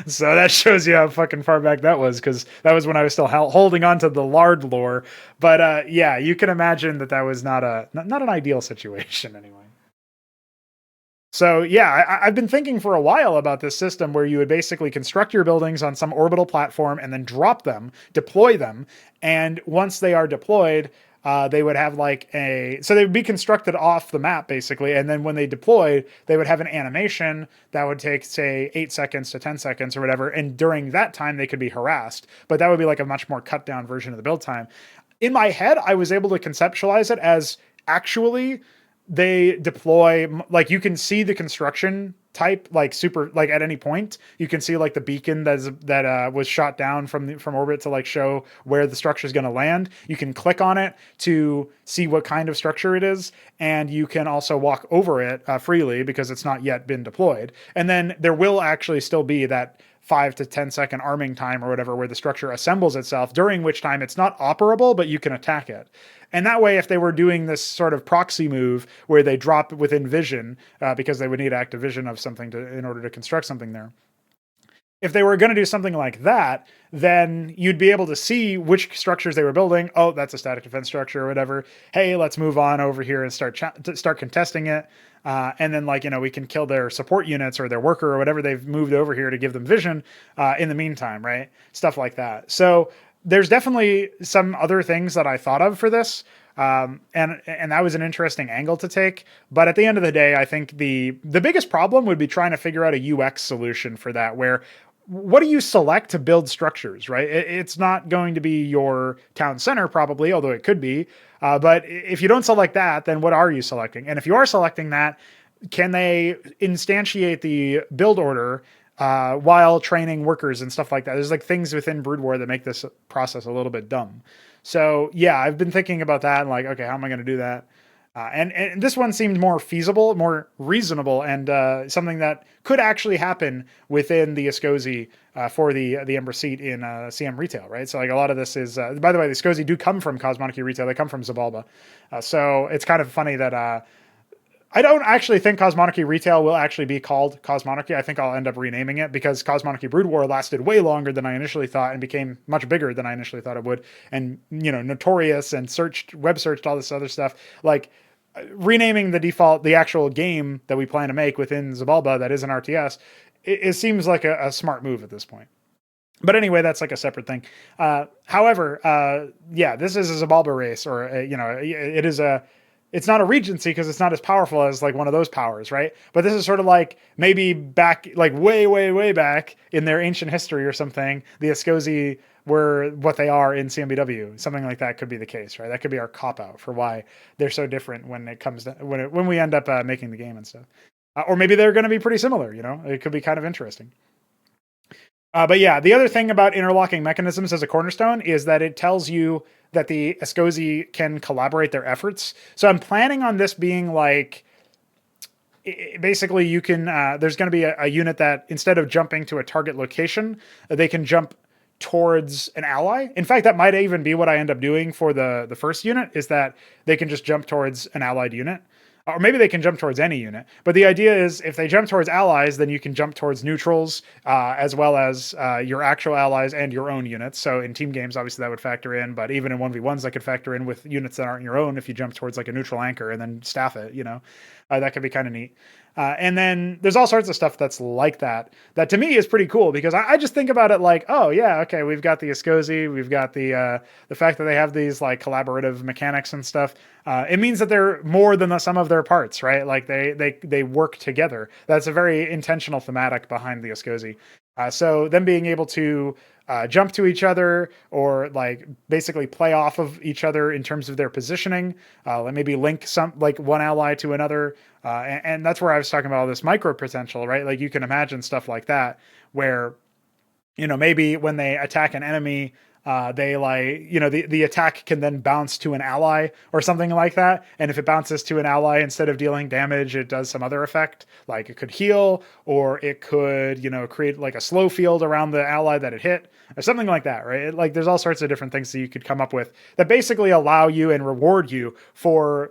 So that shows you how fucking far back that was, because that was when I was still holding on to the Lard lore. But yeah, you can imagine that was not an ideal situation anyway. So yeah, I've been thinking for a while about this system where you would basically construct your buildings on some orbital platform and then drop them, deploy them, and once they are deployed, they would have like so they would be constructed off the map basically, and then when they deployed, they would have an animation that would take say 8 seconds to 10 seconds or whatever, and during that time they could be harassed, but that would be like a much more cut down version of the build time. In my head, I was able to conceptualize it as actually they deploy, like you can see the construction type like super, like at any point you can see like the beacon that was shot down from orbit to like show where the structure is going to land. You can click on it to see what kind of structure it is, and you can also walk over it freely because it's not yet been deployed. And then there will actually still be that 5 to 10 second arming time or whatever where the structure assembles itself, during which time it's not operable, but you can attack it. And that way, if they were doing this sort of proxy move where they drop within vision, because they would need active vision of something in order to construct something there, if they were going to do something like that, then you'd be able to see which structures they were building. Oh, that's a static defense structure or whatever. Hey, let's move on over here and start contesting it. And then we can kill their support units or their worker or whatever they've moved over here to give them vision in the meantime, right? Stuff like that. So there's definitely some other things that I thought of for this. And that was an interesting angle to take. But at the end of the day, I think the biggest problem would be trying to figure out a UX solution for that, where what do you select to build structures, right? It's not going to be your town center probably, although it could be. But if you don't select that, then what are you selecting? And if you are selecting that, can they instantiate the build order while training workers and stuff like that? There's like things within Brood War that make this process a little bit dumb. So yeah, I've been thinking about that and like, okay, how am I going to do that? And this one seemed more feasible, more reasonable, and something that could actually happen within the Askosi for the Ember seat in CM retail, right? So like a lot of this is, by the way, the Askosi do come from Cosmonarchy retail. They come from Xibalba. So it's kind of funny that I don't actually think Cosmonarchy retail will actually be called Cosmonarchy. I think I'll end up renaming it because Cosmonarchy Brood War lasted way longer than I initially thought and became much bigger than I initially thought it would. And, notorious and web searched, all this other stuff. Like, renaming the actual game that we plan to make within Xibalba that is an RTS, it seems like a smart move at this point. But anyway, that's like a separate thing. However, this is a Xibalba race, or it's not a regency because it's not as powerful as like one of those powers, right? But this is sort of like maybe back, like way, way, way back in their ancient history or something, the Askosi were what they are in CMBW. Something like that could be the case, right? That could be our cop out for why they're so different when it comes to when we end up making the game and stuff. Or maybe they're going to be pretty similar. It could be kind of interesting. But yeah, the other thing about interlocking mechanisms as a cornerstone is that it tells you that the Askosi can collaborate their efforts. So I'm planning on this being like, basically you can, there's going to be a unit that instead of jumping to a target location, they can jump towards an ally. In fact, that might even be what I end up doing for the first unit, is that they can just jump towards an allied unit. Or maybe they can jump towards any unit. But the idea is if they jump towards allies, then you can jump towards neutrals, as well as your actual allies and your own units. So in team games, obviously that would factor in, but even in 1v1s, that could factor in with units that aren't your own if you jump towards like a neutral anchor and then staff it, that could be kind of neat. And then there's all sorts of stuff that's like that to me is pretty cool, because I just think about it like, oh yeah, okay, we've got the Askosi, we've got the fact that they have these like collaborative mechanics and stuff. It means that they're more than the sum of their parts, right? Like they work together. That's a very intentional thematic behind the Askosi. So them being able to jump to each other, or like basically play off of each other in terms of their positioning, like maybe link one ally to another, and that's where I was talking about all this micro potential, right? Like you can imagine stuff like that where maybe when they attack an enemy, they the attack can then bounce to an ally or something like that. And if it bounces to an ally, instead of dealing damage, it does some other effect. Like it could heal, or it could, create like a slow field around the ally that it hit, or something like that, right? Like there's all sorts of different things that you could come up with that basically allow you and reward you for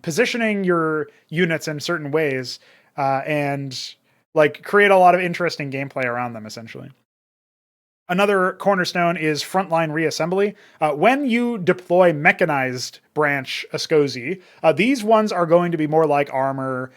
positioning your units in certain ways, and like create a lot of interesting gameplay around them, essentially. Another cornerstone is frontline reassembly. When you deploy mechanized branch Askosi, these ones are going to be more like armor,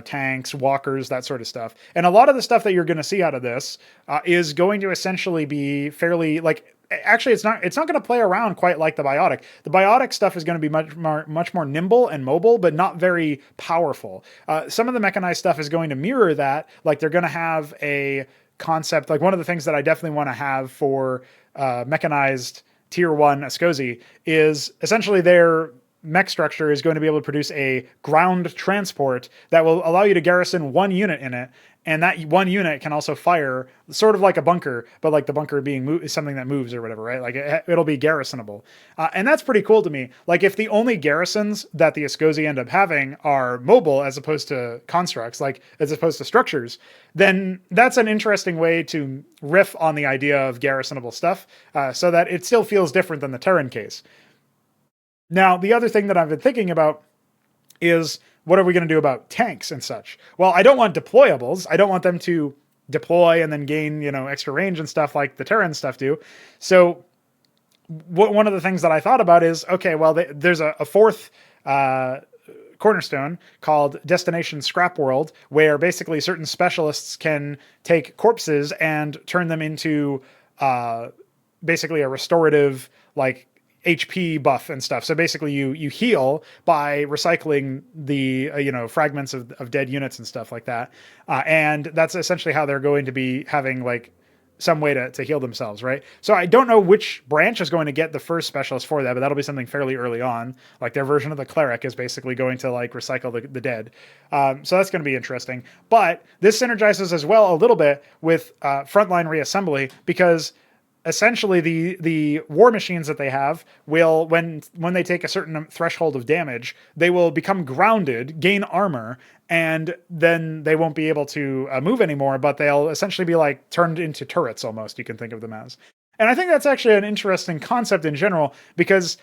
tanks, walkers, that sort of stuff. And a lot of the stuff that you're going to see out of this is going to essentially be fairly like. Actually, it's not going to play around quite like the biotic. The biotic stuff is going to be much more nimble and mobile, but not very powerful. Some of the mechanized stuff is going to mirror that. Like they're going to have a concept. Like one of the things that I definitely want to have for mechanized tier 1 Askosi is essentially their mech structure is going to be able to produce a ground transport that will allow you to garrison one unit in it. And that one unit can also fire sort of like a bunker, but like the bunker being something that moves or whatever, right? Like it'll be garrisonable. And that's pretty cool to me. Like if the only garrisons that the Askosi end up having are mobile as opposed to constructs, like as opposed to structures, then that's an interesting way to riff on the idea of garrisonable stuff so that it still feels different than the Terran case. Now, the other thing that I've been thinking about is what are we going to do about tanks and such? Well, I don't want deployables. I don't want them to deploy and then gain, extra range and stuff like the Terran stuff do. So one of the things that I thought about is, okay, well, there's a fourth cornerstone called Destination Scrap World, where basically certain specialists can take corpses and turn them into basically a restorative, like, HP buff and stuff. So basically you heal by recycling the, fragments of dead units and stuff like that. And that's essentially how they're going to be having like some way to heal themselves, right? So I don't know which branch is going to get the first specialist for that, but that'll be something fairly early on. Like their version of the cleric is basically going to like recycle the dead. So that's going to be interesting. But this synergizes as well a little bit with frontline reassembly because essentially the war machines that they have will, when they take a certain threshold of damage, they will become grounded, gain armor, and then they won't be able to move anymore, but they'll essentially be like turned into turrets almost, you can think of them as. And I think that's actually an interesting concept in general, because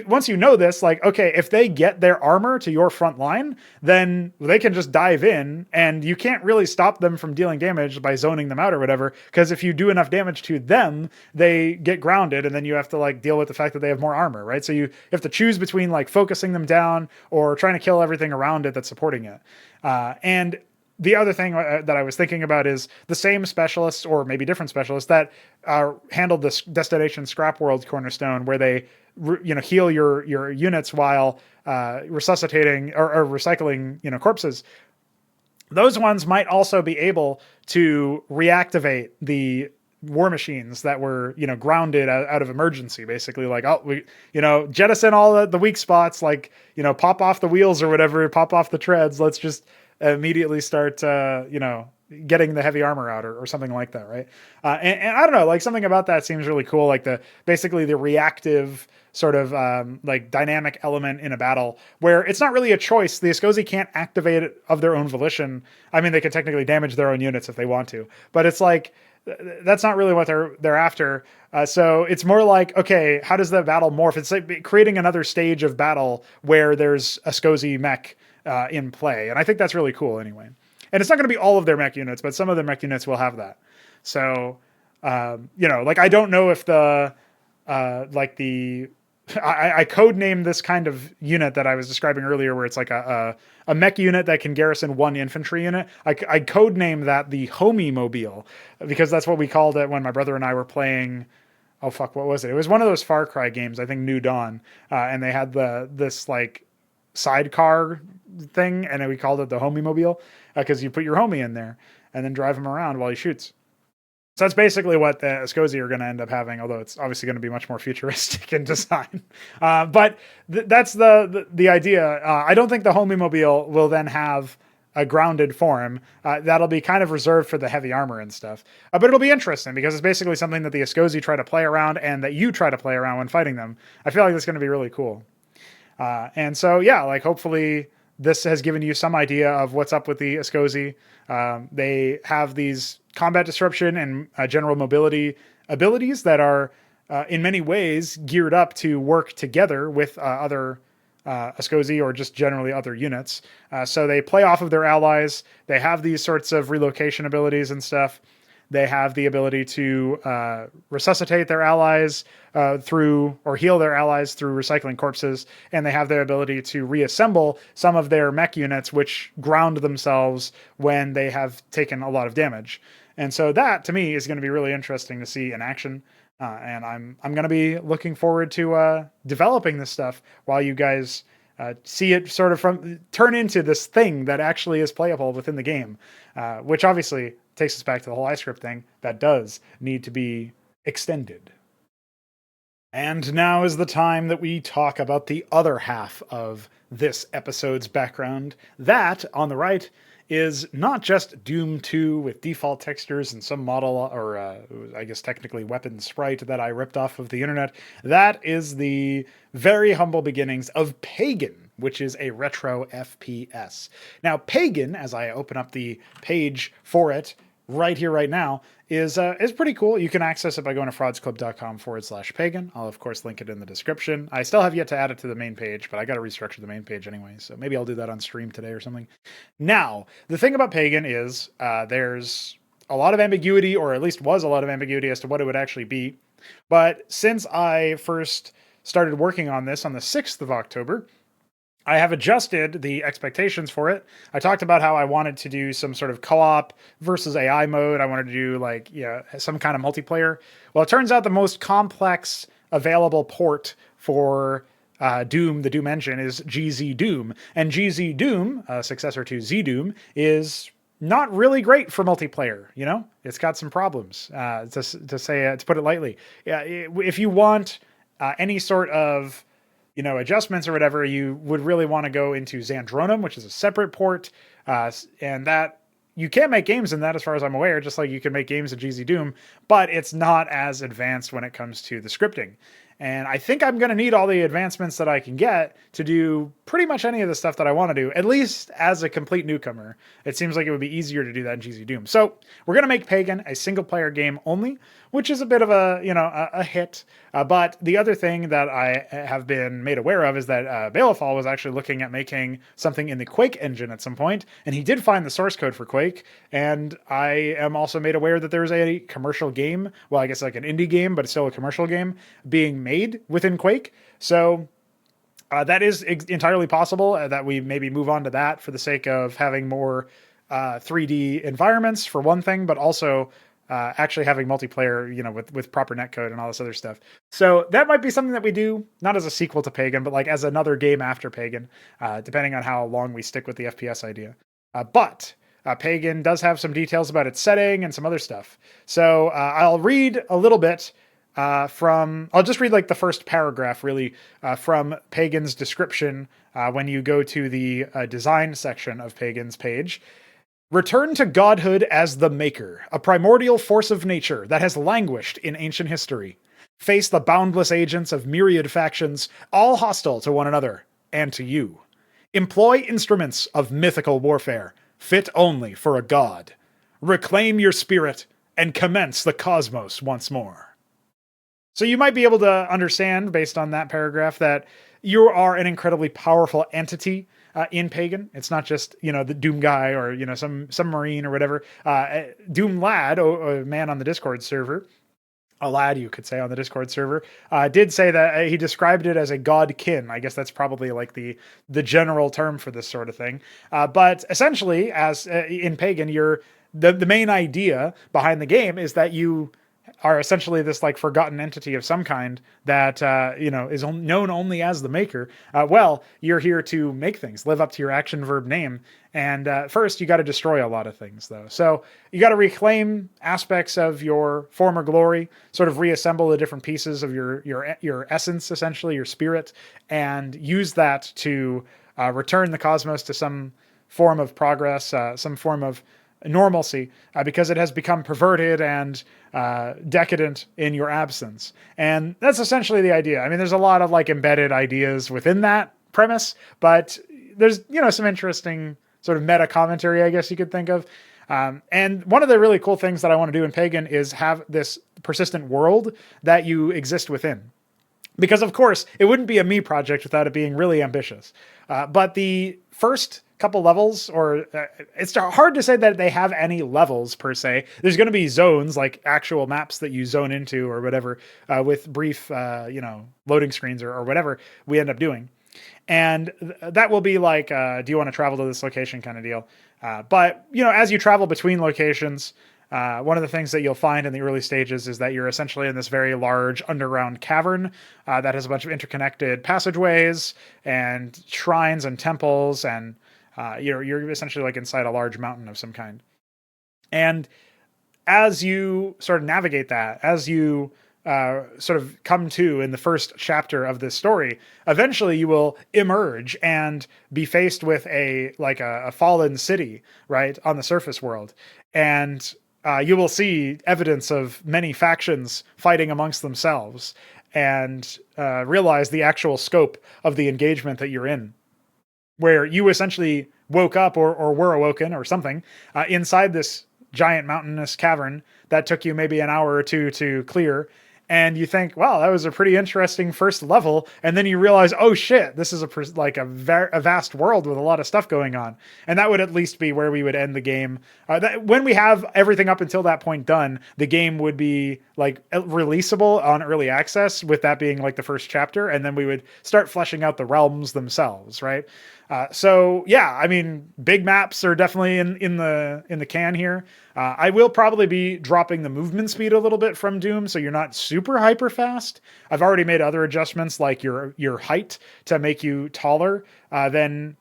once you know this, like, okay, if they get their armor to your front line, then they can just dive in and you can't really stop them from dealing damage by zoning them out or whatever. Because if you do enough damage to them, they get grounded and then you have to like deal with the fact that they have more armor, right? So you have to choose between like focusing them down or trying to kill everything around it that's supporting it. And the other thing that I was thinking about is the same specialists, or maybe different specialists, that handled this Destination Scrap World cornerstone, where they heal your units while resuscitating or recycling corpses. Those ones might also be able to reactivate the war machines that were grounded out of emergency, basically, like, oh, we jettison all the weak spots, like pop off the wheels or whatever, pop off the treads, let's just immediately start getting the heavy armor out or something like that, right? And I don't know, like something about that seems really cool, like basically the reactive sort of like dynamic element in a battle where it's not really a choice. The Askosi can't activate it of their own volition. I mean, they can technically damage their own units if they want to, but it's like that's not really what they're after. So it's more like, okay, how does the battle morph? It's like creating another stage of battle where there's Askosi mech in play, and I think that's really cool anyway. And it's not going to be all of their mech units, but some of their mech units will have that. So like I don't know if I codenamed this kind of unit that I was describing earlier, where it's like a mech unit that can garrison one infantry unit. I codenamed that the Homie Mobile, because that's what we called it when my brother and I were playing. Oh fuck, what was it? It was one of those Far Cry games, I think New Dawn, and they had this like sidecar thing, and we called it the Homie Mobile because you put your homie in there and then drive him around while he shoots. So that's basically what the Askosi are going to end up having, although it's obviously going to be much more futuristic in design. But that's the idea. I don't think the Homie Mobile will then have a grounded form. That'll be kind of reserved for the heavy armor and stuff. But it'll be interesting because it's basically something that the Askosi try to play around and that you try to play around when fighting them. I feel like that's going to be really cool. And so, yeah, like hopefully this has given you some idea of what's up with the Askosi. They have these combat disruption and general mobility abilities that are in many ways geared up to work together with other Askosi or just generally other units. So they play off of their allies. They have these sorts of relocation abilities and stuff. They have the ability to resuscitate their allies or heal their allies through recycling corpses, and they have their ability to reassemble some of their mech units, which ground themselves when they have taken a lot of damage. And so that, to me, is going to be really interesting to see in action. And I'm going to be looking forward to developing this stuff while you guys see it sort of turn into this thing that actually is playable within the game, which obviously takes us back to the whole iscript thing that does need to be extended. And now is the time that we talk about the other half of this episode's background. That, on the right, is not just Doom 2 with default textures and some model, or I guess technically weapon sprite that I ripped off of the internet. That is the very humble beginnings of Pagan, which is a retro FPS. Now, Pagan, as I open up the page for it right here, right now, is pretty cool. You can access it by going to fraudsclub.com/pagan. I'll, of course, link it in the description. I still have yet to add it to the main page, but I got to restructure the main page anyway, so maybe I'll do that on stream today or something. Now, the thing about Pagan is there's a lot of ambiguity, or at least was a lot of ambiguity as to what it would actually be. But since I first started working on this on the 6th of October, I have adjusted the expectations for it. I talked about how I wanted to do some sort of co-op versus AI mode. I wanted to do some kind of multiplayer. Well, it turns out the most complex available port for Doom, the Doom engine, is GZ Doom. And GZ Doom, successor to Z Doom, is not really great for multiplayer. You know, it's got some problems, to put it lightly. Yeah, if you want any sort of adjustments or whatever, you would really want to go into Xandronum, which is a separate port, and that you can make games in that, as far as I'm aware, just like you can make games in GZ Doom, but it's not as advanced when it comes to the scripting. And I think I'm going to need all the advancements that I can get to do pretty much any of the stuff that I want to do, at least as a complete newcomer. It seems like it would be easier to do that in GZ Doom. So we're going to make Pagan a single player game only, which is a bit of a hit. But the other thing that I have been made aware of is that Balefall was actually looking at making something in the Quake engine at some point, and he did find the source code for Quake. And I am also made aware that there's a commercial game, well, I guess like an indie game, but it's still a commercial game, being made within Quake. So that is entirely possible that we maybe move on to that for the sake of having more 3D environments, for one thing, but also actually having multiplayer, with proper netcode and all this other stuff. So that might be something that we do, not as a sequel to Pagan, but like as another game after Pagan, depending on how long we stick with the FPS idea. But Pagan does have some details about its setting and some other stuff. So I'll read a little bit I'll just read like the first paragraph really from Pagan's description when you go to the design section of Pagan's page. Return to godhood as the Maker, a primordial force of nature that has languished in ancient history. Face the boundless agents of myriad factions, all hostile to one another and to you. Employ instruments of mythical warfare, fit only for a god. Reclaim your spirit and commence the cosmos once more. So you might be able to understand, based on that paragraph, that you are an incredibly powerful entity in Pagan. It's not just, the Doom guy or, some Marine or whatever. Doom Lad, a man on the Discord server, a lad, you could say, on the Discord server, did say that he described it as a godkin. I guess that's probably like the general term for this sort of thing. But essentially, as in Pagan, the main idea behind the game is that you are essentially this like forgotten entity of some kind that is known only as the Maker. Well, you're here to make things, live up to your action verb name, and first you got to destroy a lot of things, though. So you got to reclaim aspects of your former glory, sort of reassemble the different pieces of your essence, essentially your spirit, and use that to return the cosmos to some form of progress, some form of normalcy, because it has become perverted and decadent in your absence. And that's essentially the idea. I mean, there's a lot of like embedded ideas within that premise, but there's, some interesting sort of meta commentary, I guess you could think of. And one of the really cool things that I want to do in Pagan is have this persistent world that you exist within. Because of course, it wouldn't be a me project without it being really ambitious. But the first couple levels, or it's hard to say that they have any levels per se. There's going to be zones, like actual maps that you zone into or whatever, with brief, loading screens or whatever we end up doing. And that will be like, do you want to travel to this location kind of deal? But, as you travel between locations, one of the things that you'll find in the early stages is that you're essentially in this very large underground cavern that has a bunch of interconnected passageways and shrines and temples, and you're essentially like inside a large mountain of some kind. And as you sort of navigate that, as you sort of come to in the first chapter of this story, eventually you will emerge and be faced with a fallen city, right, on the surface world. And you will see evidence of many factions fighting amongst themselves, and realize the actual scope of the engagement that you're in, where you essentially woke up or were awoken or something inside this giant mountainous cavern that took you maybe an hour or two to clear. And you think, wow, that was a pretty interesting first level. And then you realize, oh shit, this is a vast world with a lot of stuff going on. And that would at least be where we would end the game. When we have everything up until that point done, the game would be like releasable on early access, with that being like the first chapter. And then we would start fleshing out the realms themselves, right? So yeah, I mean, big maps are definitely in the can here. I will probably be dropping the movement speed a little bit from Doom, so you're not super hyper fast. I've already made other adjustments, like your height, to make you taller than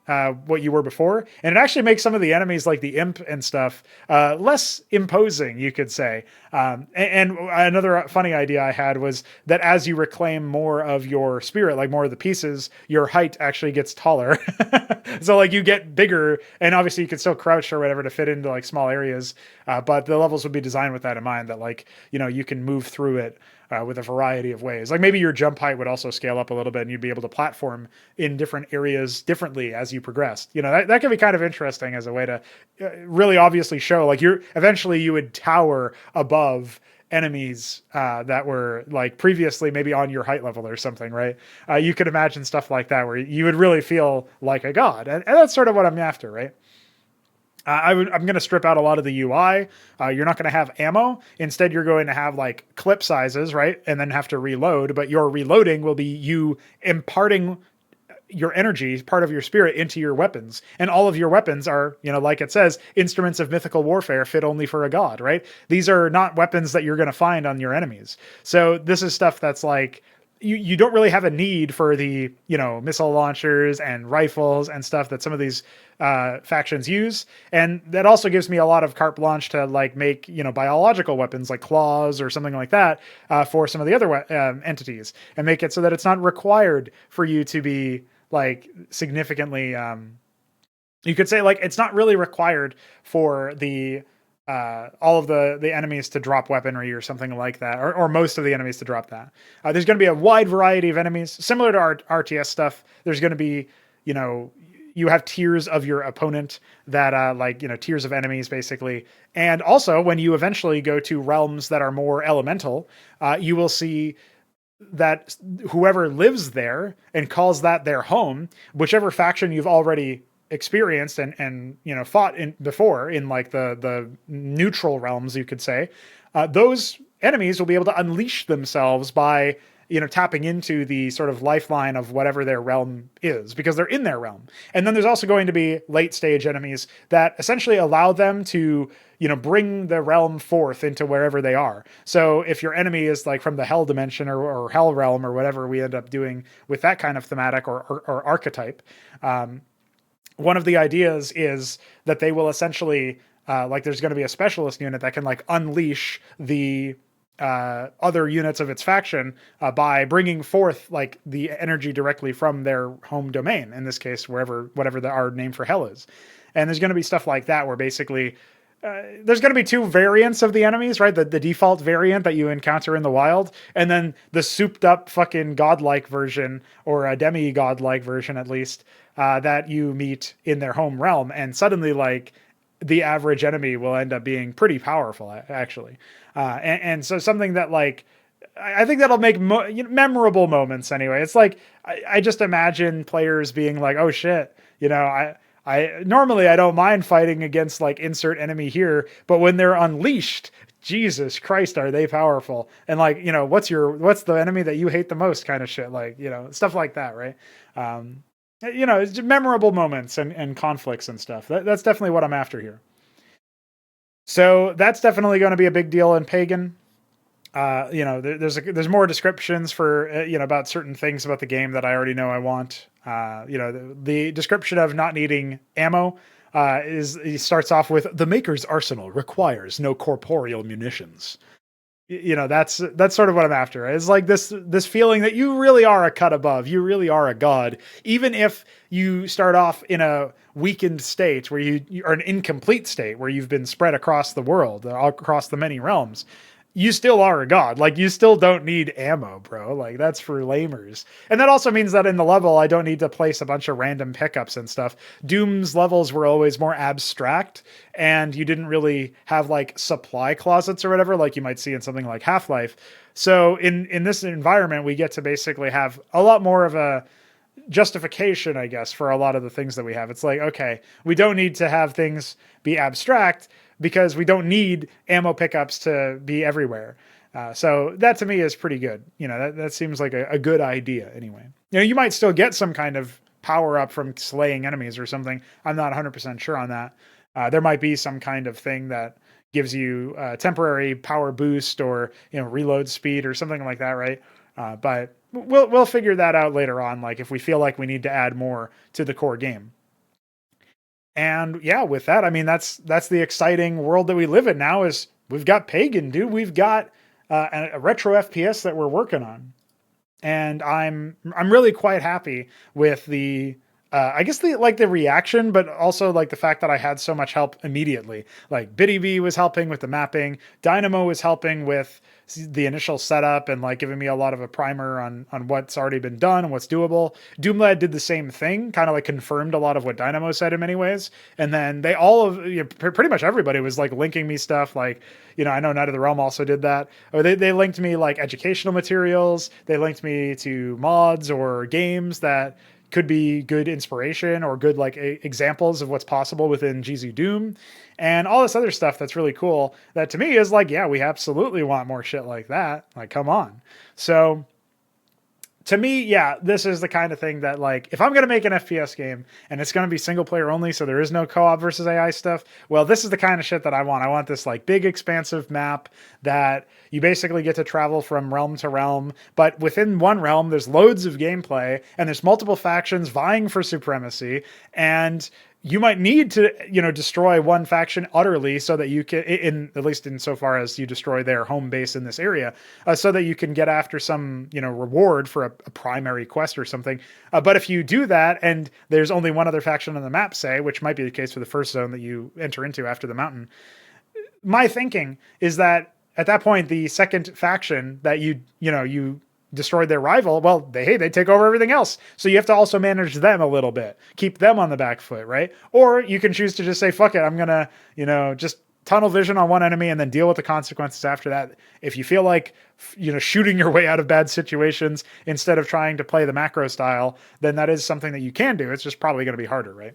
what you were before, and it actually makes some of the enemies, like the imp and stuff, less imposing, you could say. And another funny idea I had was that as you reclaim more of your spirit, like more of the pieces, your height actually gets taller. So like you get bigger, and obviously you can still crouch or whatever to fit into like small areas. But the levels would be designed with that in mind, that like, you can move through it with a variety of ways. Like maybe your jump height would also scale up a little bit, and you'd be able to platform in different areas differently as you progressed. That can be kind of interesting as a way to really obviously show, like, eventually you would tower above enemies that were like previously maybe on your height level or something, right? You could imagine stuff like that where you would really feel like a god, and that's sort of what I'm after, right? I'm going to strip out a lot of the UI. You're not going to have ammo. Instead, you're going to have like clip sizes, right? And then have to reload. But your reloading will be you imparting your energy, part of your spirit, into your weapons. And all of your weapons are, like it says, instruments of mythical warfare fit only for a god, right? These are not weapons that you're going to find on your enemies. So this is stuff that's like, you don't really have a need for the, missile launchers and rifles and stuff that some of these factions use. And that also gives me a lot of carte blanche to like make, biological weapons like claws or something like that for some of the other entities, and make it so that it's not required for you to be like significantly, you could say like, it's not really required for the all of the enemies to drop weaponry or something like that, or most of the enemies to drop that. There's going to be a wide variety of enemies, similar to our RTS stuff. There's going to be, you have tiers of your opponent that, tiers of enemies, basically. And also, when you eventually go to realms that are more elemental, you will see that whoever lives there and calls that their home, whichever faction you've already experienced and fought in before in like the neutral realms, you could say, those enemies will be able to unleash themselves by tapping into the sort of lifeline of whatever their realm is, because they're in their realm. And then there's also going to be late stage enemies that essentially allow them to bring the realm forth into wherever they are. So if your enemy is like from the hell dimension or hell realm or whatever we end up doing with that kind of thematic or archetype, one of the ideas is that they will essentially, there's going to be a specialist unit that can like unleash the other units of its faction by bringing forth like the energy directly from their home domain. In this case, whatever our name for hell is. And there's going to be stuff like that where basically there's going to be two variants of the enemies, right? The default variant that you encounter in the wild, and then the souped up fucking godlike version, or a demi-godlike version at least, that you meet in their home realm. And suddenly, like, the average enemy will end up being pretty powerful, actually. And so something that, like, I think that'll make memorable moments anyway. It's like, I just imagine players being like, oh shit, Normally I don't mind fighting against like insert enemy here, but when they're unleashed, Jesus Christ, are they powerful? And like, what's the enemy that you hate the most kind of shit, like, stuff like that, right? It's just memorable moments and conflicts and stuff. That's definitely what I'm after here. So that's definitely going to be a big deal in Pagan. There's more descriptions for about certain things about the game that I already know I want. The description of not needing ammo he starts off with, the maker's arsenal requires no corporeal munitions. That's sort of what I'm after. It's like this feeling that you really are a cut above. You really are a god, even if you start off in a weakened state where you are an incomplete state where you've been spread across the world, across the many realms. You still are a god. Like, you still don't need ammo, bro. Like, that's for lamers. And that also means that in the level, I don't need to place a bunch of random pickups and stuff. Doom's levels were always more abstract, and you didn't really have like supply closets or whatever, like you might see in something like Half-Life. So in this environment, we get to basically have a lot more of a justification, I guess, for a lot of the things that we have. It's like, okay, we don't need to have things be abstract, because we don't need ammo pickups to be everywhere. So that to me is pretty good. That seems like a good idea anyway. You might still get some kind of power up from slaying enemies or something. I'm not 100% sure on that. There might be some kind of thing that gives you a temporary power boost or, reload speed or something like that, right? But we'll figure that out later on, like if we feel like we need to add more to the core game. And yeah, with that, I mean, that's the exciting world that we live in now. Is we've got Pagan, dude. We've got a retro FPS that we're working on, and I'm really quite happy with the I guess the reaction, but also like the fact that I had so much help immediately. Like BittyB was helping with the mapping, Dynamo was helping with the initial setup and like giving me a lot of a primer on what's already been done and what's doable. Doomlad did the same thing, kind of like confirmed a lot of what Dynamo said in many ways. And then they pretty much everybody was like linking me stuff. Like, I know Night of the Realm also did that. Or they linked me like educational materials. They linked me to mods or games that could be good inspiration or good like examples of what's possible within GZ Doom and all this other stuff that's really cool. That to me is like, yeah, we absolutely want more shit like that. Like, come on. So to me, yeah, this is the kind of thing that like, if I'm going to make an FPS game and it's going to be single player only, so there is no co-op versus AI stuff, well, this is the kind of shit that I want. I want this like big expansive map that you basically get to travel from realm to realm, but within one realm, there's loads of gameplay and there's multiple factions vying for supremacy, and you might need to, destroy one faction utterly so that you can, at least insofar as you destroy their home base in this area, so that you can get after some, reward for a primary quest or something. But if you do that and there's only one other faction on the map, say, which might be the case for the first zone that you enter into after the mountain, my thinking is that at that point, the second faction that you destroyed their rival, well, they take over everything else. So you have to also manage them a little bit, keep them on the back foot, right? Or you can choose to just say, fuck it, I'm going to, just tunnel vision on one enemy and then deal with the consequences after that. If you feel like, shooting your way out of bad situations instead of trying to play the macro style, then that is something that you can do. It's just probably going to be harder, right?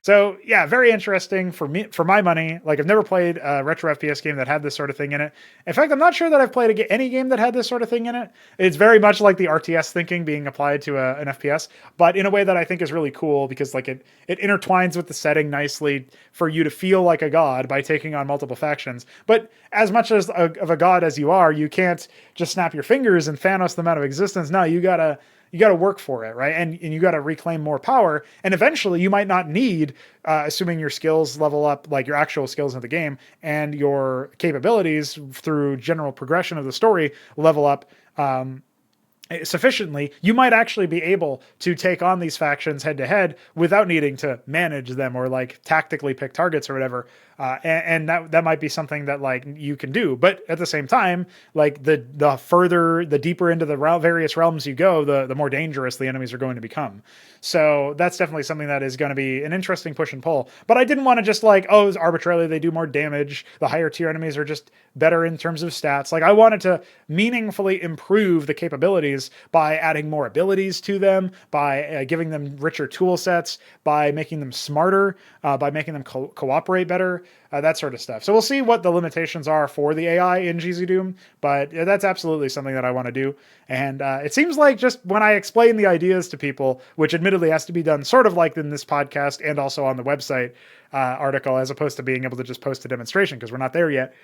So yeah, very interesting for me, for my money. Like, I've never played a retro FPS game that had this sort of thing in it. In fact, I'm not sure that I've played any game that had this sort of thing in it. It's very much like the RTS thinking being applied to an FPS, but in a way that I think is really cool because like it intertwines with the setting nicely for you to feel like a god by taking on multiple factions. But as much as of a god as you are, you can't just snap your fingers and Thanos them out of existence. No, you gotta work for it, right? And you got to reclaim more power. And eventually you might not need, assuming your skills level up, like your actual skills in the game and your capabilities through general progression of the story level up sufficiently, you might actually be able to take on these factions head to head without needing to manage them or like tactically pick targets or whatever. And that might be something that like you can do, but at the same time, like the deeper into the various realms you go, the more dangerous the enemies are going to become. So that's definitely something that is going to be an interesting push and pull, but I didn't want to just like, oh, arbitrarily they do more damage. The higher tier enemies are just better in terms of stats. Like, I wanted to meaningfully improve the capabilities ways by adding more abilities to them, by giving them richer tool sets, by making them smarter, by making them cooperate better, that sort of stuff. So we'll see what the limitations are for the AI in GZ Doom, but that's absolutely something that I want to do. And it seems like just when I explain the ideas to people, which admittedly has to be done sort of like in this podcast and also on the website article, as opposed to being able to just post a demonstration because we're not there yet.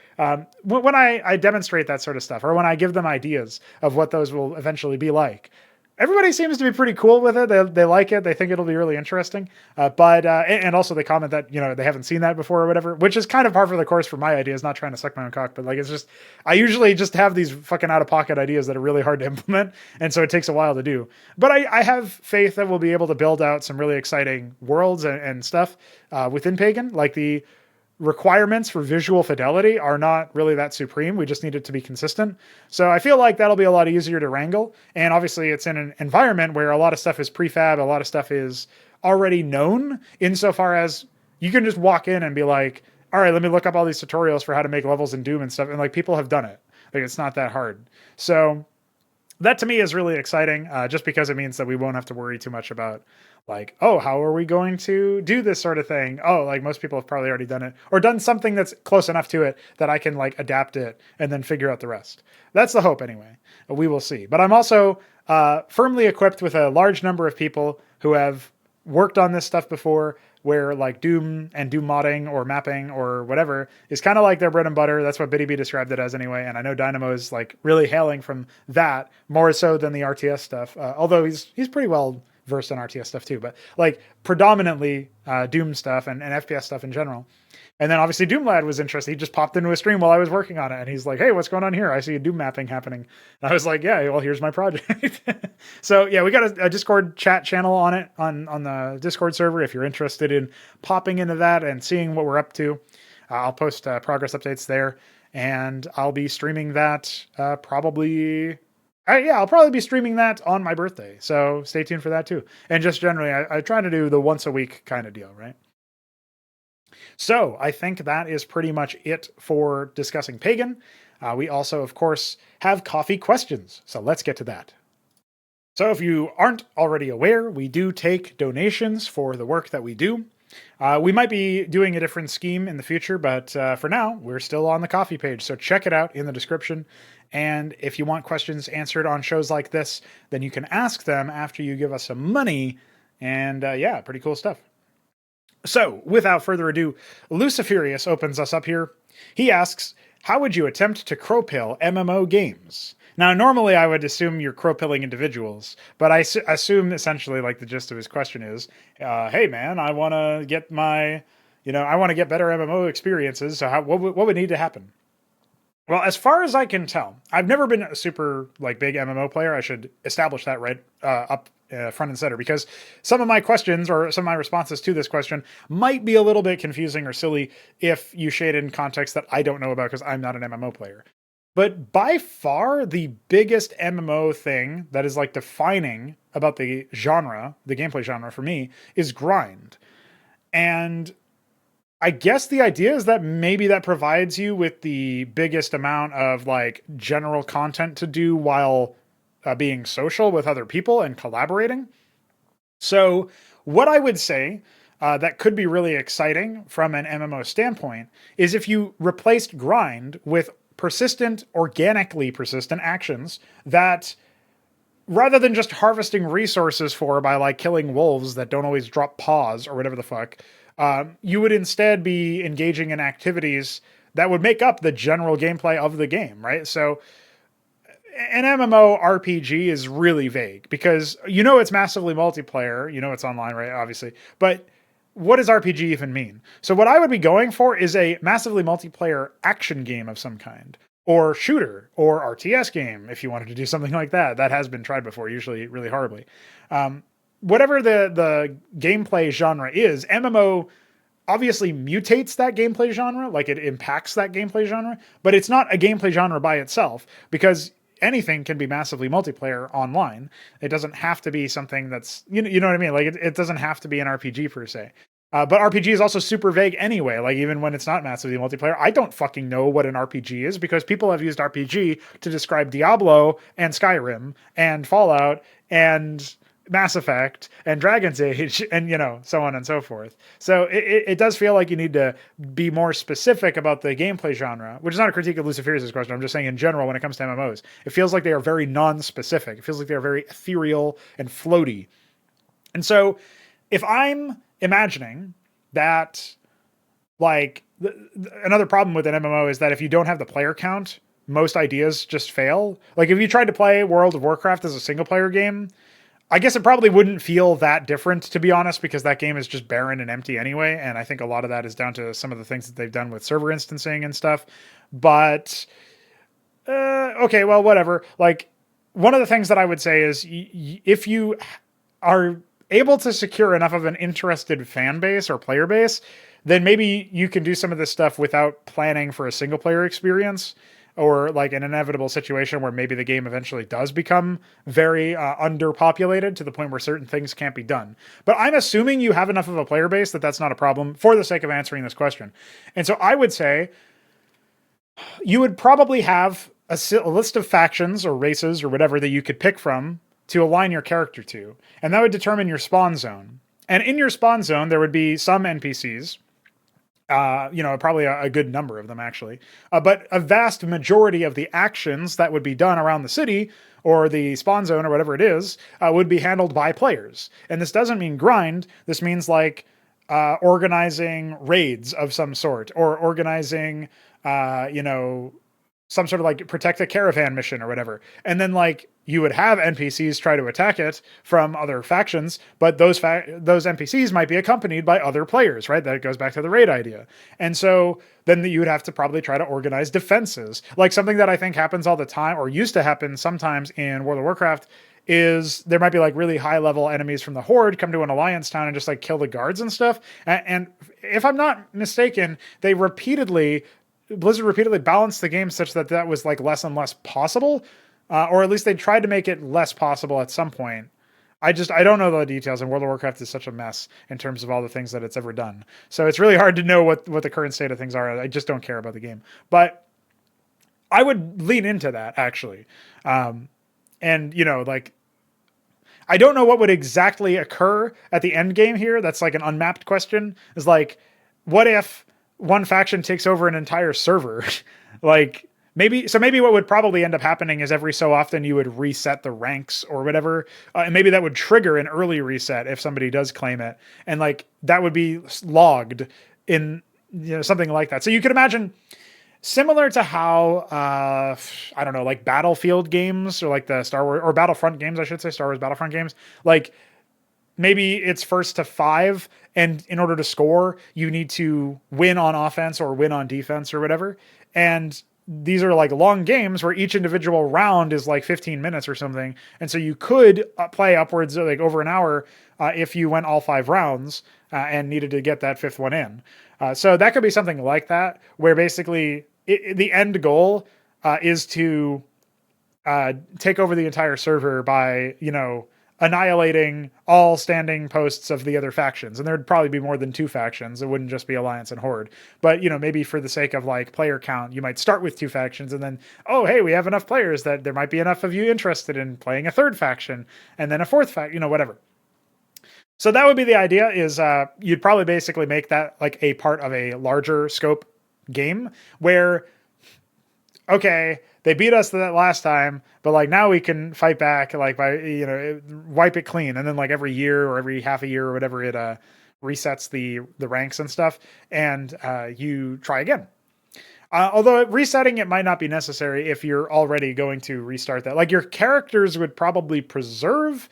When I demonstrate that sort of stuff, or when I give them ideas of what those will eventually be like, everybody seems to be pretty cool with it. They like it. They think it'll be really interesting. And also they comment that, they haven't seen that before or whatever, which is kind of par for the course for my ideas, not trying to suck my own cock, but like, it's just, I usually just have these fucking out of pocket ideas that are really hard to implement. And so it takes a while to do, but I have faith that we'll be able to build out some really exciting worlds and stuff within Pagan. Like the requirements for visual fidelity are not really that supreme. We just need it to be consistent. So I feel like that'll be a lot easier to wrangle. And obviously it's in an environment where a lot of stuff is prefab, a lot of stuff is already known, insofar as you can just walk in and be like, all right, let me look up all these tutorials for how to make levels in Doom and stuff. And like, people have done it. Like, it's not that hard. So that to me is really exciting, just because it means that we won't have to worry too much about like, oh, how are we going to do this sort of thing? Oh, like most people have probably already done it or done something that's close enough to it that I can like adapt it and then figure out the rest. That's the hope anyway. We will see. But I'm also firmly equipped with a large number of people who have worked on this stuff before, where like Doom and Doom modding or mapping or whatever is kind of like their bread and butter. That's what Bitty B described it as anyway. And I know Dynamo is like really hailing from that more so than the RTS stuff. Although he's pretty well versed in RTS stuff too, but like predominantly Doom stuff and FPS stuff in general. And then obviously Doom Lad was interested. He just popped into a stream while I was working on it. And he's like, hey, what's going on here? I see a Doom mapping happening. And I was like, yeah, well, here's my project. So yeah, we got a Discord chat channel on it, on the Discord server. If you're interested in popping into that and seeing what we're up to, I'll post progress updates there. And I'll be streaming that I'll probably be streaming that on my birthday. So stay tuned for that too. And just generally, I try to do the once a week kind of deal, right? So I think that is pretty much it for discussing Pagan. We also, of course, have coffee questions. So let's get to that. So if you aren't already aware, we do take donations for the work that we do. We might be doing a different scheme in the future, but for now, we're still on the coffee page. So check it out in the description. And if you want questions answered on shows like this, then you can ask them after you give us some money. And yeah, pretty cool stuff. So, without further ado, Lucifirius opens us up here. He asks, how would you attempt to crowpill MMO games? Now, normally I would assume you're crowpilling individuals, but I assume essentially like the gist of his question is, hey man, I want to get I want to get better MMO experiences, so what would need to happen? Well, as far as I can tell, I've never been a super big MMO player. I should establish that right up front and center, because some of my questions or some of my responses to this question might be a little bit confusing or silly if you shade in context that I don't know about because I'm not an MMO player. But by far the biggest MMO thing that is like defining about the genre, the gameplay genre for me, is grind. And I guess the idea is that maybe that provides you with the biggest amount of like general content to do while being social with other people and collaborating. So what I would say that could be really exciting from an MMO standpoint is if you replaced grind with persistent, organically persistent actions that, rather than just harvesting resources by like killing wolves that don't always drop paws or whatever the fuck, you would instead be engaging in activities that would make up the general gameplay of the game, right? So an MMO RPG is really vague because it's massively multiplayer, it's online, right? Obviously. But what does RPG even mean? So what I would be going for is a massively multiplayer action game of some kind, or shooter, or RTS game, if you wanted to do something like that. That has been tried before, usually really horribly. Whatever the gameplay genre is, MMO obviously mutates that gameplay genre, like it impacts that gameplay genre, but it's not a gameplay genre by itself, because anything can be massively multiplayer online. It doesn't have to be something that's, you know what I mean? Like it doesn't have to be an RPG per se. But RPG is also super vague anyway. Like even when it's not massively multiplayer, I don't fucking know what an RPG is because people have used RPG to describe Diablo and Skyrim and Fallout and Mass Effect and Dragon's Age and so on and so forth. So it does feel like you need to be more specific about the gameplay genre, which is not a critique of lucifirius' question. I'm just saying in general when it comes to MMOs, it feels like they are very non-specific. It feels like they are very ethereal and floaty. And so if I'm imagining that, like, another problem with an MMO is that if you don't have the player count, most ideas just fail. Like if you tried to play World of Warcraft as a single player game, I guess it probably wouldn't feel that different, to be honest, because that game is just barren and empty anyway. And I think a lot of that is down to some of the things that they've done with server instancing and stuff. But, okay, well, whatever. Like, one of the things that I would say is if you are able to secure enough of an interested fan base or player base, then maybe you can do some of this stuff without planning for a single player experience, or like an inevitable situation where maybe the game eventually does become very underpopulated to the point where certain things can't be done. But I'm assuming you have enough of a player base that that's not a problem for the sake of answering this question. And so I would say you would probably have a list of factions or races or whatever that you could pick from to align your character to. And that would determine your spawn zone. And in your spawn zone, there would be some NPCs, probably a good number of them actually. But a vast majority of the actions that would be done around the city or the spawn zone or whatever it is would be handled by players. And this doesn't mean grind. This means like organizing raids of some sort or organizing, some sort of like protect a caravan mission or whatever. And then like you would have NPCs try to attack it from other factions, but those NPCs might be accompanied by other players, right? That goes back to the raid idea. And so then you would have to probably try to organize defenses. Like something that I think happens all the time or used to happen sometimes in World of Warcraft is there might be like really high level enemies from the Horde come to an alliance town and just like kill the guards and stuff. And if I'm not mistaken, Blizzard repeatedly balanced the game such that that was like less and less possible, or at least they tried to make it less possible at some point. I don't know the details, and World of Warcraft is such a mess in terms of all the things that it's ever done. So it's really hard to know what the current state of things are. I just don't care about the game. But I would lean into that, actually. And, like, I don't know what would exactly occur at the end game here. That's like an unmapped question. Is like, what if one faction takes over an entire server? Maybe what would probably end up happening is every so often you would reset the ranks or whatever. And maybe that would trigger an early reset if somebody does claim it. And like, that would be logged in, something like that. So you could imagine similar to how, I don't know, like Battlefield games or like the Star Wars or Battlefront games, I should say Star Wars Battlefront games, like, maybe it's first to 5, and in order to score, you need to win on offense or win on defense or whatever. And these are like long games where each individual round is like 15 minutes or something. And so you could play upwards of like over an hour if you went all 5 rounds and needed to get that 5th one in. So that could be something like that, where basically the end goal is to take over the entire server by, annihilating all standing posts of the other factions. And there'd probably be more than 2 factions. It wouldn't just be Alliance and Horde. But, maybe for the sake of like player count, you might start with 2 factions and then, oh, hey, we have enough players that there might be enough of you interested in playing a 3rd faction and then a 4th faction, whatever. So that would be the idea, is you'd probably basically make that like a part of a larger scope game where, okay, they beat us that last time, but like now we can fight back, like by, wipe it clean. And then like every year or every half a year or whatever, it resets the ranks and stuff, and you try again. Although resetting it might not be necessary if you're already going to restart that. Like your characters would probably preserve,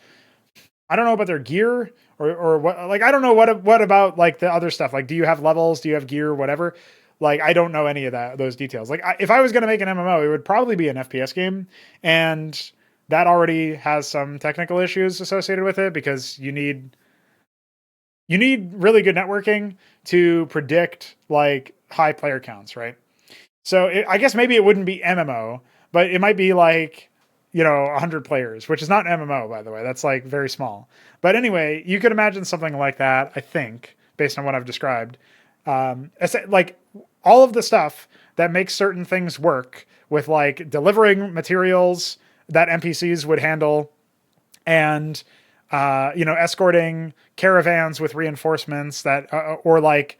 I don't know about their gear or what, like, I don't know what about like the other stuff. Like, do you have levels? Do you have gear? Whatever. Like, I don't know any of those details. Like, if I was going to make an MMO, it would probably be an FPS game. And that already has some technical issues associated with it because you need really good networking to predict like high player counts, right? So I guess maybe it wouldn't be MMO, but it might be like, 100 players, which is not an MMO, by the way. That's like very small. But anyway, you could imagine something like that, I think, based on what I've described. Like all of the stuff that makes certain things work with like delivering materials that NPCs would handle and, escorting caravans with reinforcements that, or like,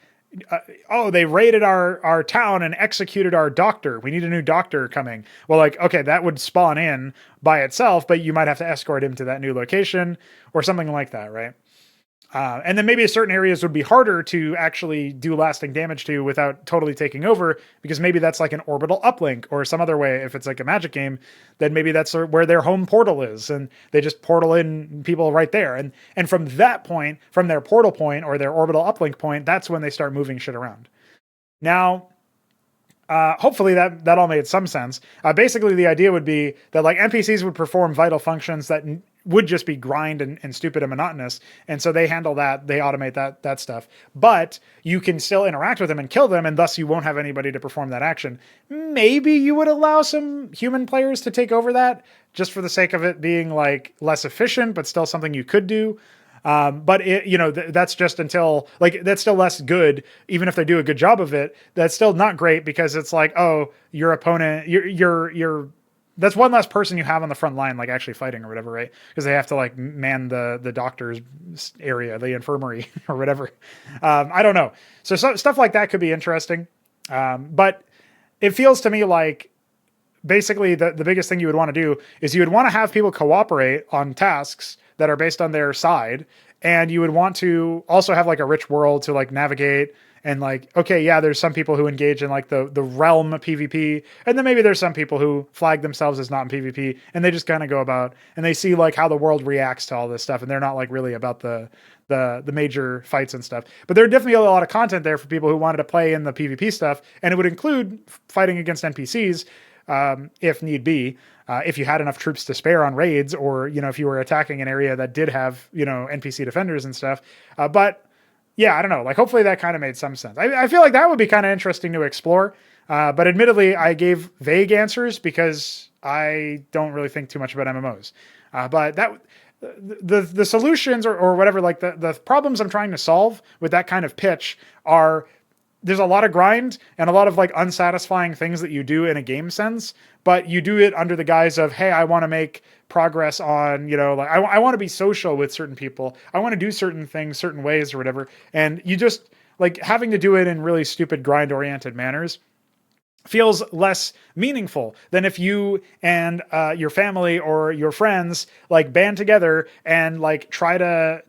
they raided our town and executed our doctor. We need a new doctor coming. Well, like, okay, that would spawn in by itself, but you might have to escort him to that new location or something like that, right? And then maybe certain areas would be harder to actually do lasting damage to without totally taking over, because maybe that's like an orbital uplink or some other way. If it's like a magic game, then maybe that's where their home portal is, and they just portal in people right there. And from that point, from their portal point or their orbital uplink point, that's when they start moving shit around. Now, hopefully that all made some sense. Basically, the idea would be that like NPCs would perform vital functions that would just be grind and stupid and monotonous. And so they handle that, they automate that stuff. But you can still interact with them and kill them, and thus you won't have anybody to perform that action. Maybe you would allow some human players to take over that, just for the sake of it being like less efficient, but still something you could do. But that's just until like, that's still less good. Even if they do a good job of it, that's still not great, because it's like, oh, your opponent, you're that's one less person you have on the front line, like actually fighting or whatever, right? Because they have to like man the doctor's area, the infirmary or whatever. I don't know. So stuff like that could be interesting. But it feels to me like basically the biggest thing you would want to do is you would want to have people cooperate on tasks that are based on their side. And you would want to also have like a rich world to like navigate. And like, okay, yeah, there's some people who engage in like the realm PvP. And then maybe there's some people who flag themselves as not in PvP, and they just kind of go about and they see like how the world reacts to all this stuff. And they're not like really about the major fights and stuff. But there are definitely a lot of content there for people who wanted to play in the PvP stuff. And it would include fighting against NPCs, if need be, if you had enough troops to spare on raids, or, if you were attacking an area that did have, NPC defenders and stuff. But yeah, I don't know. Like, hopefully that kind of made some sense. I feel like that would be kind of interesting to explore. But admittedly, I gave vague answers because I don't really think too much about MMOs. But the solutions or whatever, like the problems I'm trying to solve with that kind of pitch are, there's a lot of grind and a lot of like unsatisfying things that you do in a game sense, but you do it under the guise of, hey, I want to make progress on, like I want to be social with certain people. I want to do certain things, certain ways or whatever. And you just like having to do it in really stupid grind oriented manners feels less meaningful than if you and your family or your friends like band together and like try to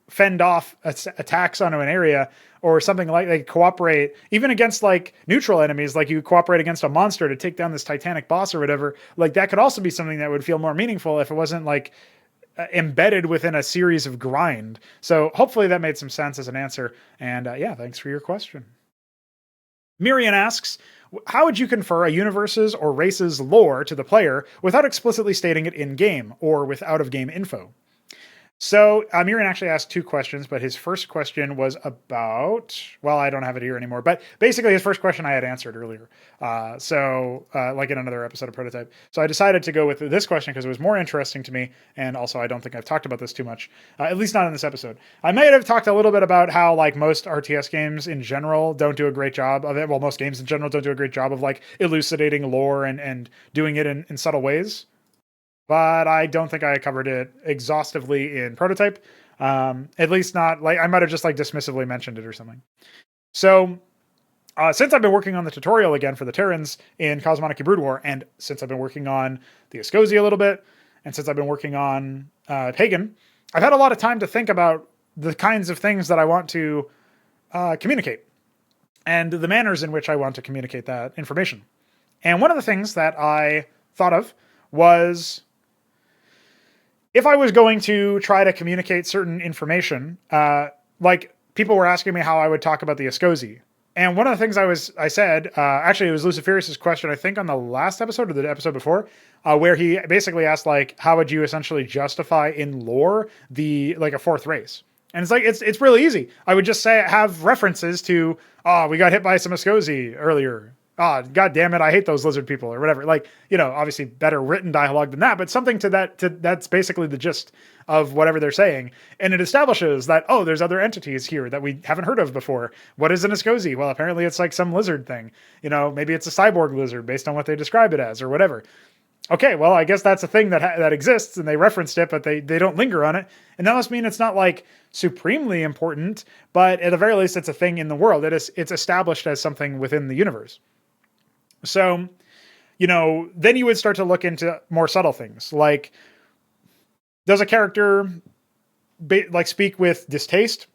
fend off attacks onto an area or something like they cooperate even against like neutral enemies, like you cooperate against a monster to take down this titanic boss or whatever. Like that could also be something that would feel more meaningful if it wasn't like embedded within a series of grind. So hopefully that made some sense as an answer. And yeah, thanks for your question. Myrian asks, how would you confer a universe's or race's lore to the player without explicitly stating it in game or with out of game info? So Myrian actually asked two questions, but his first question was about, well, I don't have it here anymore, but basically his first question I had answered earlier. Like in another episode of Prototype. So I decided to go with this question because it was more interesting to me. And also I don't think I've talked about this too much, at least not in this episode. I might have talked a little bit about how like most RTS games in general don't do a great job of it. Well, most games in general don't do a great job of like elucidating lore and doing it in subtle ways. But I don't think I covered it exhaustively in Prototype. At least not like I might have just like dismissively mentioned it or something. So since I've been working on the tutorial again for the Terrans in Cosmonic Brood War, and since I've been working on the Askosi a little bit, and since I've been working on Pagan, I've had a lot of time to think about the kinds of things that I want to communicate and the manners in which I want to communicate that information. And one of the things that I thought of was, if I was going to try to communicate certain information, like people were asking me how I would talk about the Askosi. And one of the things I said, actually it was lucifirius' question, I think on the last episode or the episode before, where he basically asked like, how would you essentially justify in lore like a fourth race? And it's like, it's really easy. I would just have references to, we got hit by some Askosi earlier. oh, God damn it, I hate those lizard people or whatever. Like, obviously better written dialogue than that, but something that's basically the gist of whatever they're saying. And it establishes that, oh, there's other entities here that we haven't heard of before. What is an Askosi? Well, apparently it's like some lizard thing. Maybe it's a cyborg lizard based on what they describe it as or whatever. Okay, well, I guess that's a thing that exists, and they referenced it, but they don't linger on it. And that must mean it's not like supremely important, but at the very least, it's a thing in the world. It's established as something within the universe. So, then you would start to look into more subtle things, like, does a character speak with distaste?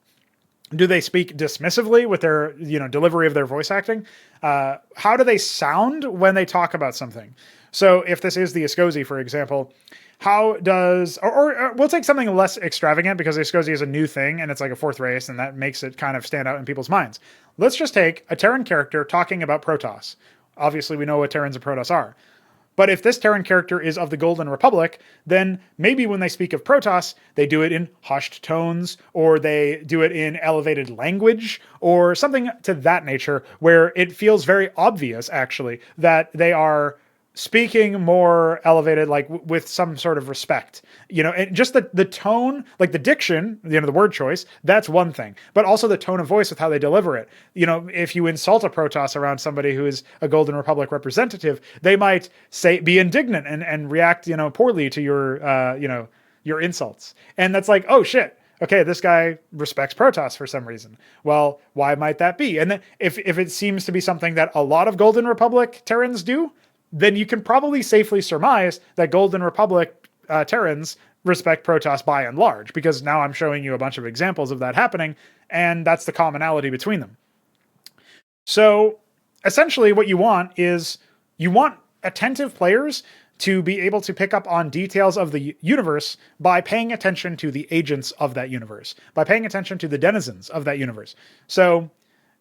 Do they speak dismissively with their, delivery of their voice acting? How do they sound when they talk about something? So if this is the Askosi, for example, how does, or we'll take something less extravagant because Askosi is a new thing and it's like a fourth race and that makes it kind of stand out in people's minds. Let's just take a Terran character talking about Protoss. Obviously we know what Terrans and Protoss are. But if this Terran character is of the Golden Republic, then maybe when they speak of Protoss, they do it in hushed tones, or they do it in elevated language, or something to that nature, where it feels very obvious, actually, that they are speaking more elevated, like with some sort of respect, and just the tone, like the diction, the word choice, that's one thing, but also the tone of voice with how they deliver it. If you insult a Protoss around somebody who is a Golden Republic representative, they might be indignant and react, poorly to your insults. And that's like, oh shit. Okay, this guy respects Protoss for some reason. Well, why might that be? And then if it seems to be something that a lot of Golden Republic Terrans do, then you can probably safely surmise that Golden Republic Terrans respect Protoss by and large, because now I'm showing you a bunch of examples of that happening, and that's the commonality between them. So essentially what you want is attentive players to be able to pick up on details of the universe by paying attention to the agents of that universe, by paying attention to the denizens of that universe. So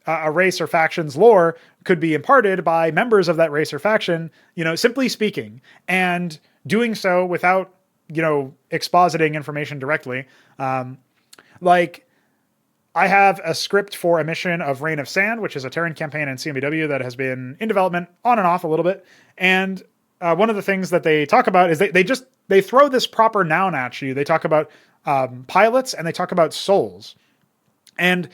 a race or faction's lore could be imparted by members of that race or faction, simply speaking, and doing so without, expositing information directly. Like, I have a script for a mission of Reign of Sand, which is a Terran campaign in CMBW that has been in development on and off a little bit. And one of the things that they talk about is they throw this proper noun at you. They talk about pilots and they talk about souls. And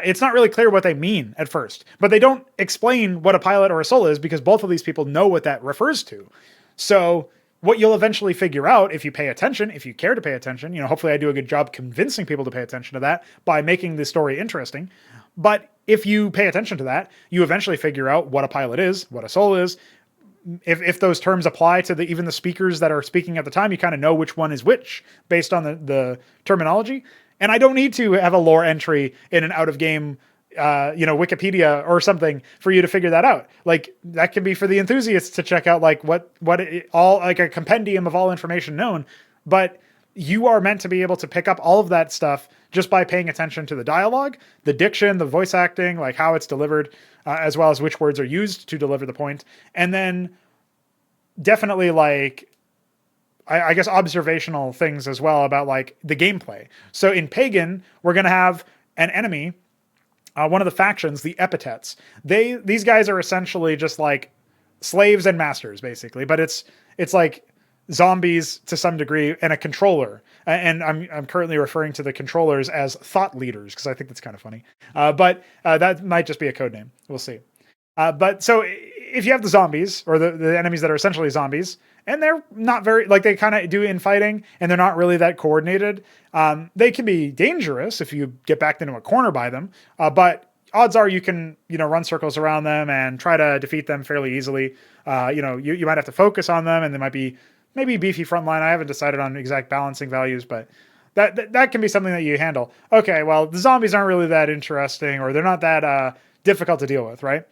it's not really clear what they mean at first, but they don't explain what a pilot or a soul is because both of these people know what that refers to. So what you'll eventually figure out if you pay attention, if you care to pay attention, hopefully I do a good job convincing people to pay attention to that by making the story interesting. But if you pay attention to that, you eventually figure out what a pilot is, what a soul is. If those terms apply to even the speakers that are speaking at the time, you kind of know which one is which based on the terminology. And I don't need to have a lore entry in an out-of-game, Wikipedia or something for you to figure that out. Like, that can be for the enthusiasts to check out, like, like a compendium of all information known. But you are meant to be able to pick up all of that stuff just by paying attention to the dialogue, the diction, the voice acting, like how it's delivered, as well as which words are used to deliver the point. And then definitely, like, I guess observational things as well about like the gameplay. So in Pagan, we're going to have an enemy, one of the factions, the Epithets. These guys are essentially just like slaves and masters, basically, but it's like zombies to some degree and a controller. And I'm currently referring to the controllers as thought leaders because I think that's kind of funny. But that might just be a code name. We'll see. But so if you have the zombies or the enemies that are essentially zombies, and they're not very, like, they kind of do infighting and they're not really that coordinated. They can be dangerous if you get backed into a corner by them. But odds are you can, run circles around them and try to defeat them fairly easily. You might have to focus on them and they might be maybe beefy frontline. I haven't decided on exact balancing values, but that can be something that you handle. Okay, well, the zombies aren't really that interesting or they're not that difficult to deal with, right?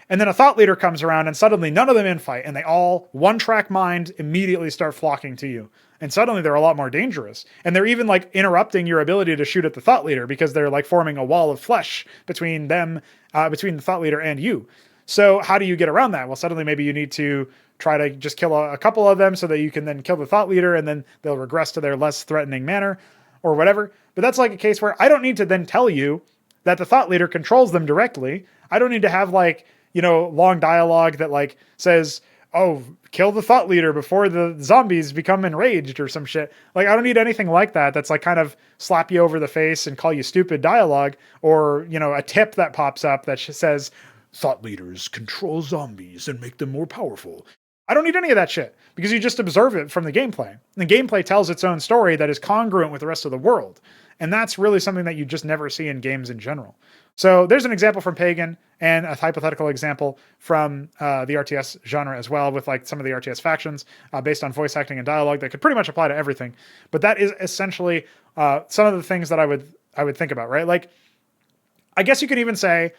And then a thought leader comes around and suddenly none of them infight and they all one-track mind immediately start flocking to you. And suddenly they're a lot more dangerous. And they're even like interrupting your ability to shoot at the thought leader because they're like forming a wall of flesh between them, between the thought leader and you. So how do you get around that? Well, suddenly maybe you need to try to just kill a couple of them so that you can then kill the thought leader and then they'll regress to their less threatening manner or whatever. But that's like a case where I don't need to then tell you that the thought leader controls them directly. I don't need to have like, long dialogue that like says, oh, kill the thought leader before the zombies become enraged or some shit. Like, I don't need anything like that. That's like kind of slap you over the face and call you stupid dialogue, or, a tip that pops up that says, thought leaders control zombies and make them more powerful. I don't need any of that shit, because you just observe it from the gameplay. The gameplay tells its own story that is congruent with the rest of the world. And that's really something that you just never see in games in general. So there's an example from Pagan, and a hypothetical example from the RTS genre as well, with like some of the RTS factions based on voice acting and dialogue that could pretty much apply to everything. But that is essentially some of the things that I would think about, right? Like, I guess you could even say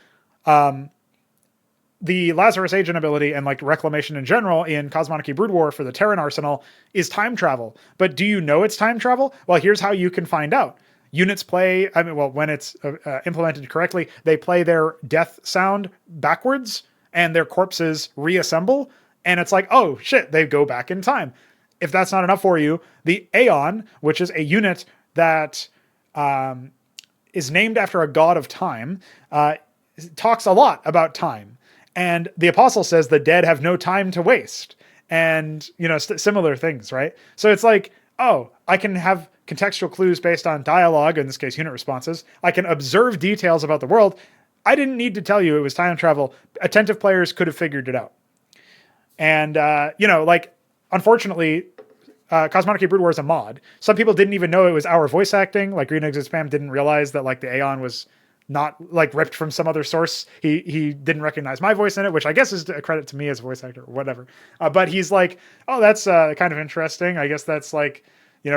the Lazarus Agent ability and like reclamation in general in Cosmonic Brood War for the Terran arsenal is time travel. But do you know it's time travel? Well, here's how you can find out. Units play, when it's implemented correctly, they play their death sound backwards and their corpses reassemble. And it's like, oh shit, they go back in time. If that's not enough for you, the Aeon, which is a unit that is named after a god of time, talks a lot about time. And the apostle says the dead have no time to waste. And, similar things, right? So it's like, oh, I can have contextual clues based on dialogue, in this case, unit responses. I can observe details about the world. I didn't need to tell you it was time travel. Attentive players could have figured it out. And, unfortunately, Cosmonic Brood War is a mod. Some people didn't even know it was our voice acting. Like Green Exit Spam didn't realize that like the Aeon was not like ripped from some other source. He didn't recognize my voice in it, which I guess is a credit to me as a voice actor or whatever. But he's like, oh, that's kind of interesting. I guess that's like,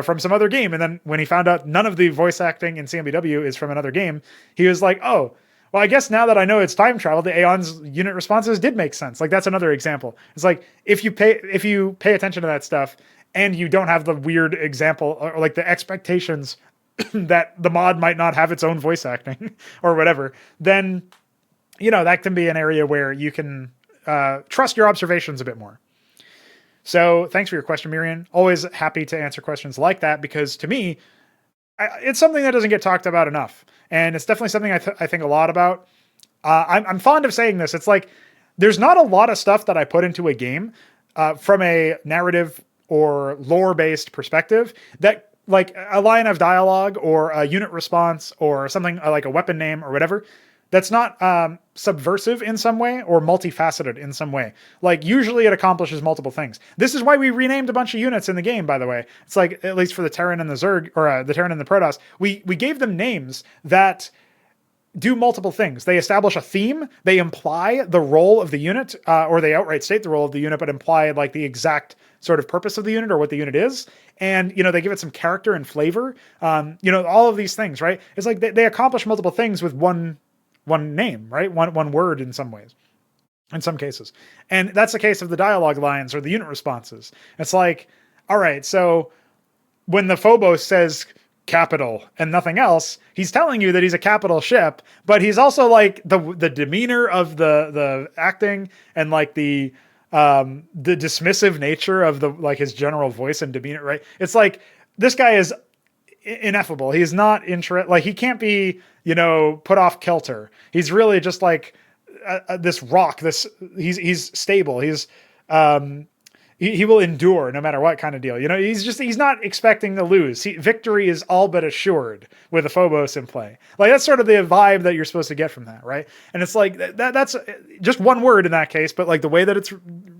from some other game. And then when he found out none of the voice acting in CMBW is from another game, he was like, oh, well, I guess now that I know it's time travel, the Aeon's unit responses did make sense. Like, that's another example. It's like, if you pay attention to that stuff and you don't have the weird example or like the expectations that the mod might not have its own voice acting or whatever, then, that can be an area where you can trust your observations a bit more. So thanks for your question, Myrian. Always happy to answer questions like that, because to me, it's something that doesn't get talked about enough. And it's definitely something I think a lot about. I'm fond of saying this. It's like, there's not a lot of stuff that I put into a game from a narrative or lore-based perspective that, like a line of dialogue or a unit response or something like a weapon name or whatever, that's not subversive in some way or multifaceted in some way. Like, usually it accomplishes multiple things. This is why we renamed a bunch of units in the game, by the way. It's like, at least for the Terran and the Zerg, or the Terran and the Protoss, we gave them names that do multiple things. They establish a theme, they imply the role of the unit, or they outright state the role of the unit, but imply like the exact sort of purpose of the unit or what the unit is. And, they give it some character and flavor. All of these things, right? It's like they accomplish multiple things with one name, right? One word in some ways, in some cases. And that's the case of the dialogue lines or the unit responses. It's like, all right, so when the Phobos says capital and nothing else, he's telling you that he's a capital ship, but he's also like the demeanor of the acting and like the dismissive nature of his general voice and demeanor, right? It's like, this guy is ineffable. He's not he can't be, put off kilter. He's really just like this rock, he's stable. He's, he will endure no matter what kind of deal. He's not expecting to lose. Victory is all but assured with a Phobos in play. Like, that's sort of the vibe that you're supposed to get from that, right? And it's like, that's just one word in that case, but like the way that it's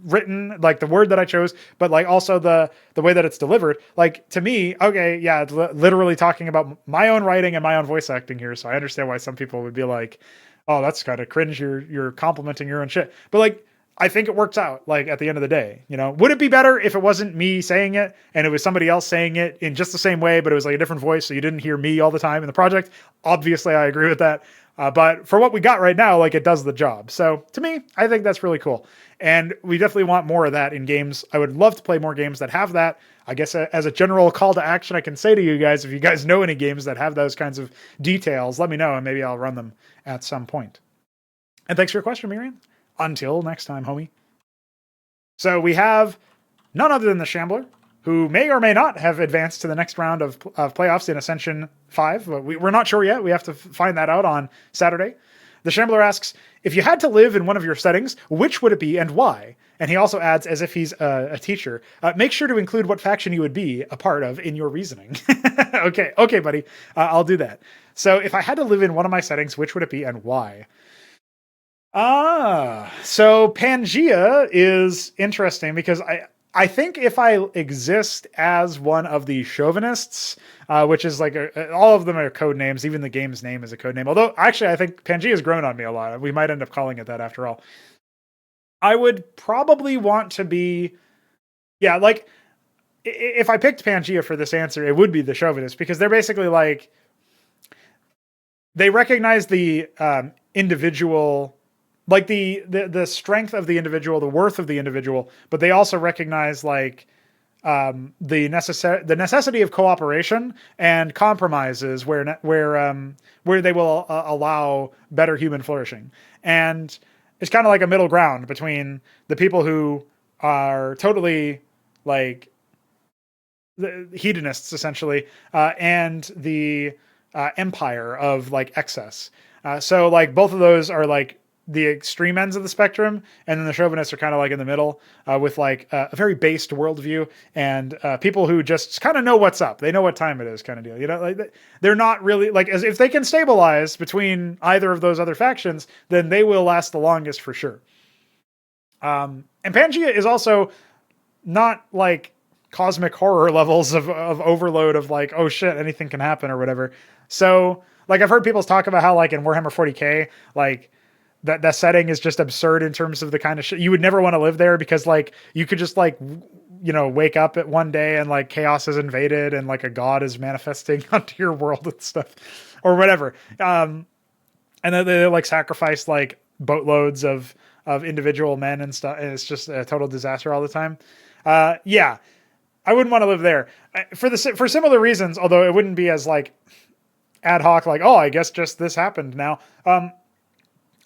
written, like the word that I chose, but like also the way that it's delivered, like, to me, okay, yeah, it's literally talking about my own writing and my own voice acting here. So I understand why some people would be like, oh, that's kind of cringe. You're complimenting your own shit. But like, I think it works out, like, at the end of the day. Would it be better if it wasn't me saying it and it was somebody else saying it in just the same way, but it was like a different voice, so you didn't hear me all the time in the project? Obviously, I agree with that. But for what we got right now, like, it does the job. So to me, I think that's really cool. And we definitely want more of that in games. I would love to play more games that have that. I guess as a general call to action, I can say to you guys, if you guys know any games that have those kinds of details, let me know and maybe I'll run them at some point. And thanks for your question, Myrian. Until next time, homie. So we have none other than the Shambler, who may or may not have advanced to the next round of playoffs in Ascension 5. But we're not sure yet. We have to find that out on Saturday. The Shambler asks, if you had to live in one of your settings, which would it be and why? And he also adds, as if he's a teacher, make sure to include what faction you would be a part of in your reasoning. Okay, buddy. I'll do that. So if I had to live in one of my settings, which would it be and why? So Pangea is interesting because I think if I exist as one of the chauvinists, which is like all of them are code names, even the game's name is a code name. Although actually I think Pangea has grown on me a lot. We might end up calling it that after all. I would probably want to be, yeah, like if I picked Pangea for this answer, it would be the chauvinist because they're basically like, they recognize the individual, like the strength of the individual, the worth of the individual, but they also recognize like the necessity of cooperation and compromises where they will allow better human flourishing. And it's kind of like a middle ground between the people who are totally like the hedonists essentially, and the empire of like excess. So like both of those are like the extreme ends of the spectrum, and then the chauvinists are kind of like in the middle, with like a very based worldview and people who just kind of know what's up. They know what time it is, kind of deal. You know, like they're not really like, as if they can stabilize between either of those other factions, then they will last the longest for sure. And Pangea is also not like cosmic horror levels of overload of like, oh shit, anything can happen or whatever. So like I've heard people talk about how like in Warhammer 40K, like that setting is just absurd in terms of the kind of shit you would never want to live there, because like you could just like, you know, wake up at one day and like chaos is invaded and like a god is manifesting onto your world and stuff or whatever. And then they like sacrifice like boatloads of individual men and stuff. And it's just a total disaster all the time. Yeah, I wouldn't want to live there for similar reasons, although it wouldn't be as like ad hoc, like, oh, I guess just this happened now.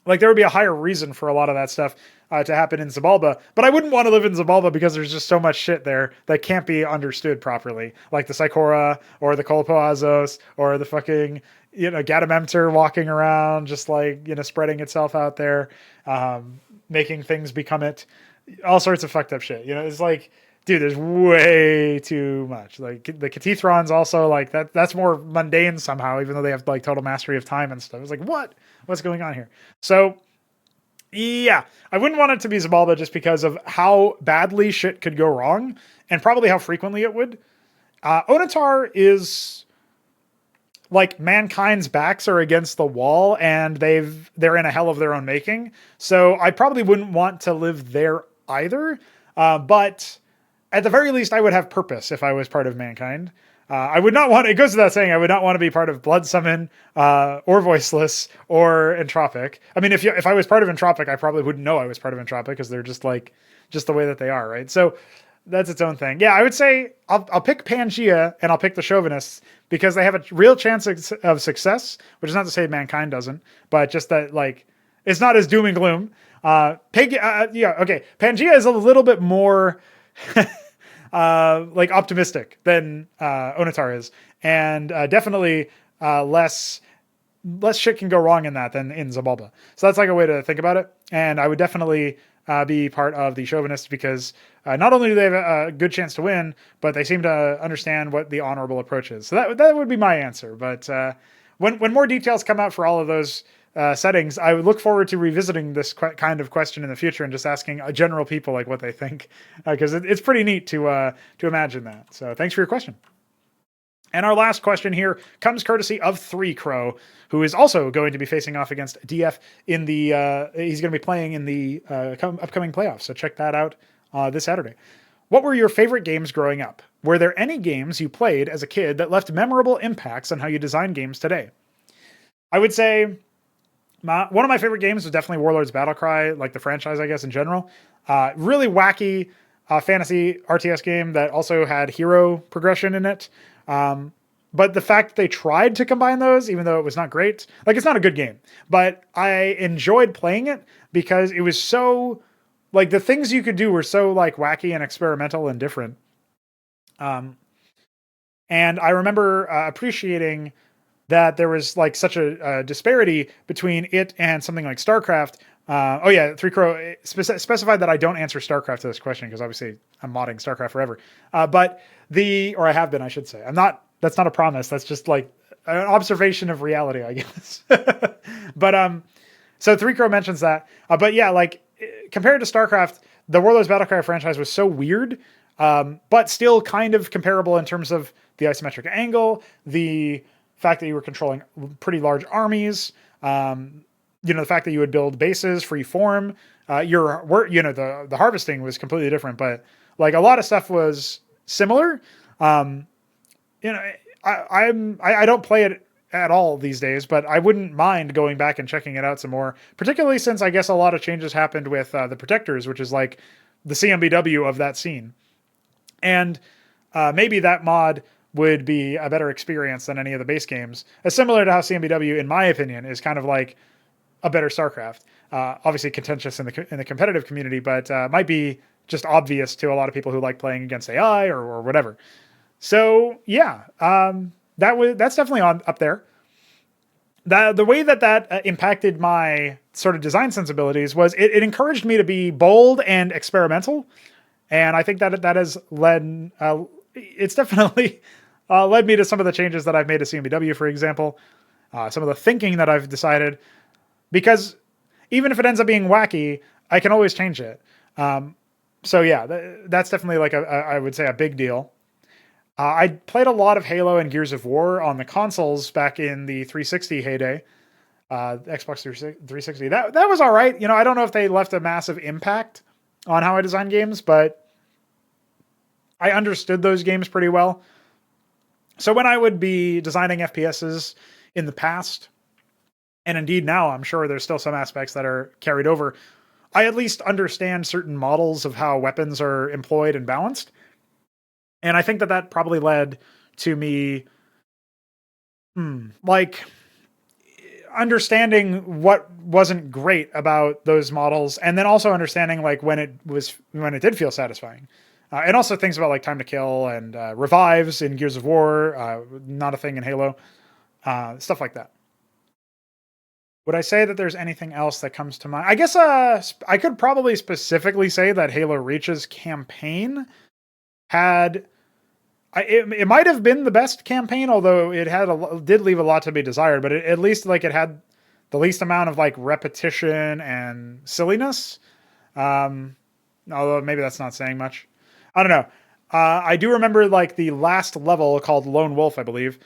Like there would be a higher reason for a lot of that stuff to happen in Xibalba, but I wouldn't want to live in Xibalba because there's just so much shit there that can't be understood properly, like the Psychora or the Kolpoazos or the fucking, you know, Gadamemter walking around just like, you know, spreading itself out there, making things become it, all sorts of fucked up shit. You know, it's like, dude, there's way too much. Like the Cathethrons also, like that's more mundane somehow, even though they have like total mastery of time and stuff. It's like, what's going on here? So yeah, I wouldn't want it to be Xibalba just because of how badly shit could go wrong and probably how frequently it would. Onatar is like mankind's backs are against the wall and they're in a hell of their own making. So I probably wouldn't want to live there either. But at the very least, I would have purpose if I was part of mankind. I would not want, it goes without saying, I would not want to be part of Blood Summon, or Voiceless, or Entropic. I mean, if I was part of Entropic, I probably wouldn't know I was part of Entropic because they're just the way that they are, right? So that's its own thing. Yeah, I would say I'll pick Pangea and I'll pick the Chauvinists because they have a real chance of success, which is not to say mankind doesn't, but just that like, it's not as doom and gloom. Pangea is a little bit more like optimistic than Onatar is, and definitely less shit can go wrong in that than in Xibalba. So that's like a way to think about it. And I would definitely be part of the chauvinists because not only do they have a good chance to win, but they seem to understand what the honorable approach is. So that would be my answer. But when more details come out for all of those settings, I would look forward to revisiting this kind of question in the future and just asking general people like what they think, because it's pretty neat to imagine that. So thanks for your question. And our last question here comes courtesy of 3Crow, who is also going to be facing off against DF in the he's going to be playing in the upcoming playoffs. So check that out this Saturday. What were your favorite games growing up? Were there any games you played as a kid that left memorable impacts on how you design games today? I would say one of my favorite games was definitely Warlords Battlecry, like the franchise, I guess, in general. Really wacky fantasy RTS game that also had hero progression in it. But the fact that they tried to combine those, even though it was not great, like it's not a good game, but I enjoyed playing it because it was so, like the things you could do were so like wacky and experimental and different. And I remember appreciating that there was like such a disparity between it and something like StarCraft. Oh yeah, 3Crow specified that I don't answer StarCraft to this question because obviously I'm modding StarCraft forever. Or I have been, I should say. I'm not. That's not a promise. That's just like an observation of reality, I guess. So 3Crow mentions that. But yeah, like compared to StarCraft, the Warlords Battlecry franchise was so weird, but still kind of comparable in terms of the isometric angle, the fact that you were controlling pretty large armies, the fact that you would build bases, free form, the harvesting was completely different, but like a lot of stuff was similar. I don't play it at all these days, but I wouldn't mind going back and checking it out some more, particularly since I guess a lot of changes happened with the Protectors, which is like the CMBW of that scene. And maybe that mod would be a better experience than any of the base games. Similar to how CMBW, in my opinion, is kind of like a better StarCraft. Obviously contentious in the competitive community, but might be just obvious to a lot of people who like playing against AI or whatever. So yeah, that's definitely up there. The way that impacted my sort of design sensibilities was it encouraged me to be bold and experimental. And I think that has led, it's definitely led me to some of the changes that I've made to CMBW, for example, some of the thinking that I've decided, because even if it ends up being wacky, I can always change it. So yeah, that's definitely like I would say a big deal. I played a lot of Halo and Gears of War on the consoles back in the 360 heyday, Xbox 360. That was all right. I don't know if they left a massive impact on how I design games, but I understood those games pretty well. So when I would be designing FPSs in the past, and indeed now, I'm sure there's still some aspects that are carried over, I at least understand certain models of how weapons are employed and balanced. And I think that probably led to me, like understanding what wasn't great about those models, and then also understanding like when it did feel satisfying. And also things about like time to kill and revives in Gears of War, not a thing in Halo, stuff like that. Would I say that there's anything else that comes to mind? I guess I could probably specifically say that Halo Reach's campaign it might have been the best campaign, although it did leave a lot to be desired, but at least like it had the least amount of like repetition and silliness. Although maybe that's not saying much. I don't know. I do remember like the last level called Lone Wolf, I believe,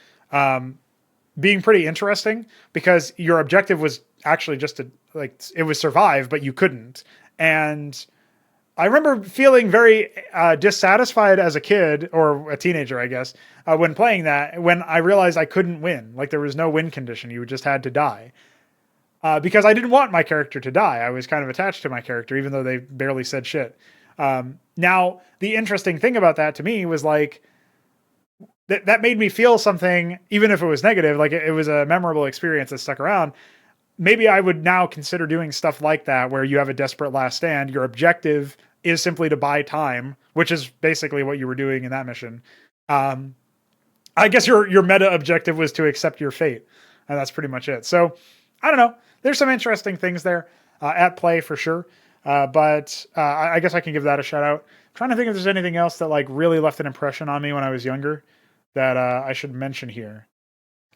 being pretty interesting because your objective was actually just it was survive, but you couldn't. And I remember feeling very dissatisfied as a kid or a teenager, I guess, when playing that, when I realized I couldn't win. Like there was no win condition. You just had to die. Because I didn't want my character to die. I was kind of attached to my character, even though they barely said shit. Now, the interesting thing about that to me was like, that made me feel something, even if it was negative, like it was a memorable experience that stuck around. Maybe I would now consider doing stuff like that, where you have a desperate last stand. Your objective is simply to buy time, which is basically what you were doing in that mission. I guess your meta objective was to accept your fate, and that's pretty much it. So I don't know. There's some interesting things there at play for sure. But I guess I can give that a shout out. I'm trying to think if there's anything else that like really left an impression on me when I was younger that I should mention here.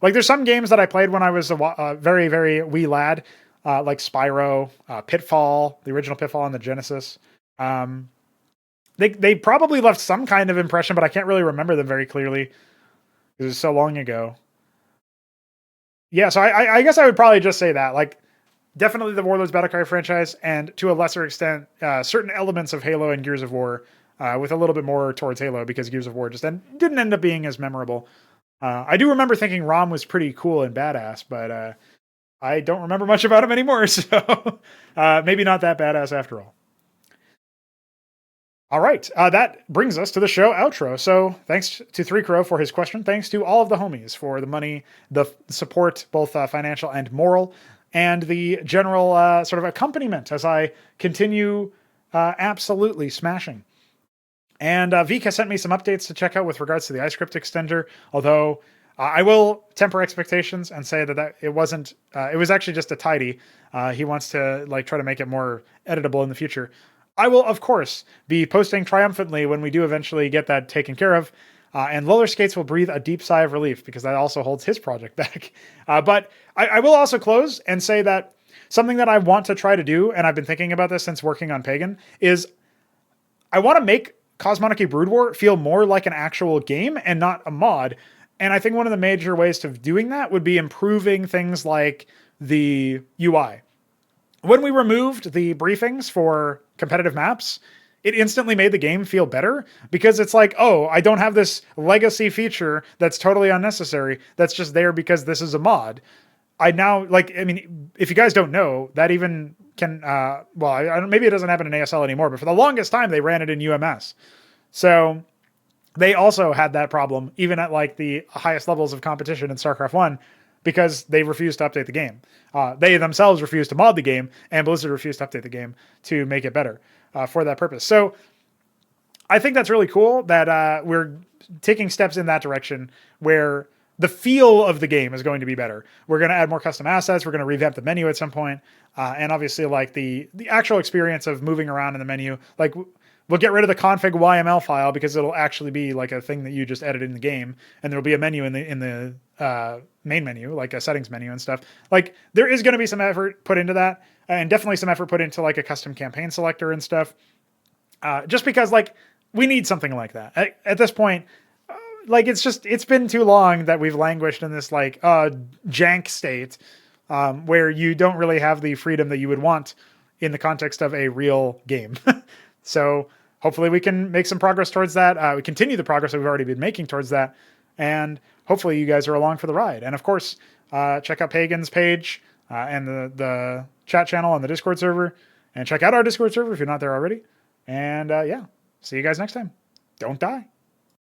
Like there's some games that I played when I was a very, very wee lad, like Spyro, Pitfall, the original Pitfall on the Genesis. They probably left some kind of impression, but I can't really remember them very clearly because it was so long ago. Yeah, so I guess I would probably just say that, like, definitely the Warlords Battlecry franchise, and to a lesser extent, certain elements of Halo and Gears of War, with a little bit more towards Halo because Gears of War just didn't end up being as memorable. I do remember thinking Rom was pretty cool and badass, but I don't remember much about him anymore, so maybe not that badass after all. All right, that brings us to the show outro. So thanks to 3Crow for his question. Thanks to all of the homies for the money, the support, both financial and moral, and the general sort of accompaniment as I continue absolutely smashing. And Vika sent me some updates to check out with regards to the iscript extender, although I will temper expectations and say that it wasn't. It was actually just a tidy. He wants to like try to make it more editable in the future. I will, of course, be posting triumphantly when we do eventually get that taken care of. And Roller Skates will breathe a deep sigh of relief because that also holds his project back. But I will also close and say that something that I want to try to do, and I've been thinking about this since working on Pagan, is I want to make Cosmonic Brood War feel more like an actual game and not a mod. And I think one of the major ways of doing that would be improving things like the UI. When we removed the briefings for competitive maps, it instantly made the game feel better because it's like, oh, I don't have this legacy feature that's totally unnecessary. That's just there because this is a mod. I now, like, I mean, if you guys don't know, that even can, maybe it doesn't happen in ASL anymore, but for the longest time, they ran it in UMS. So they also had that problem, even at like the highest levels of competition in StarCraft 1, because they refused to update the game. They themselves refused to mod the game, and Blizzard refused to update the game to make it better for that purpose. So I think that's really cool that we're taking steps in that direction where the feel of the game is going to be better. We're going to add more custom assets. We're going to revamp the menu at some point. And obviously like the actual experience of moving around in the menu, like we'll get rid of the config YML file because it'll actually be like a thing that you just edit in the game. And there'll be a menu in the main menu, like a settings menu and stuff. Like there is going to be some effort put into that, and definitely some effort put into like a custom campaign selector and stuff. Just because like we need something like that at this point. Like it's been too long that we've languished in this like jank state where you don't really have the freedom that you would want in the context of a real game. So hopefully we can make some progress towards that. We continue the progress that we've already been making towards that. And hopefully you guys are along for the ride. And of course, check out Pagan's page and the chat channel on the Discord server. And check out our Discord server if you're not there already. And yeah, see you guys next time. Don't die.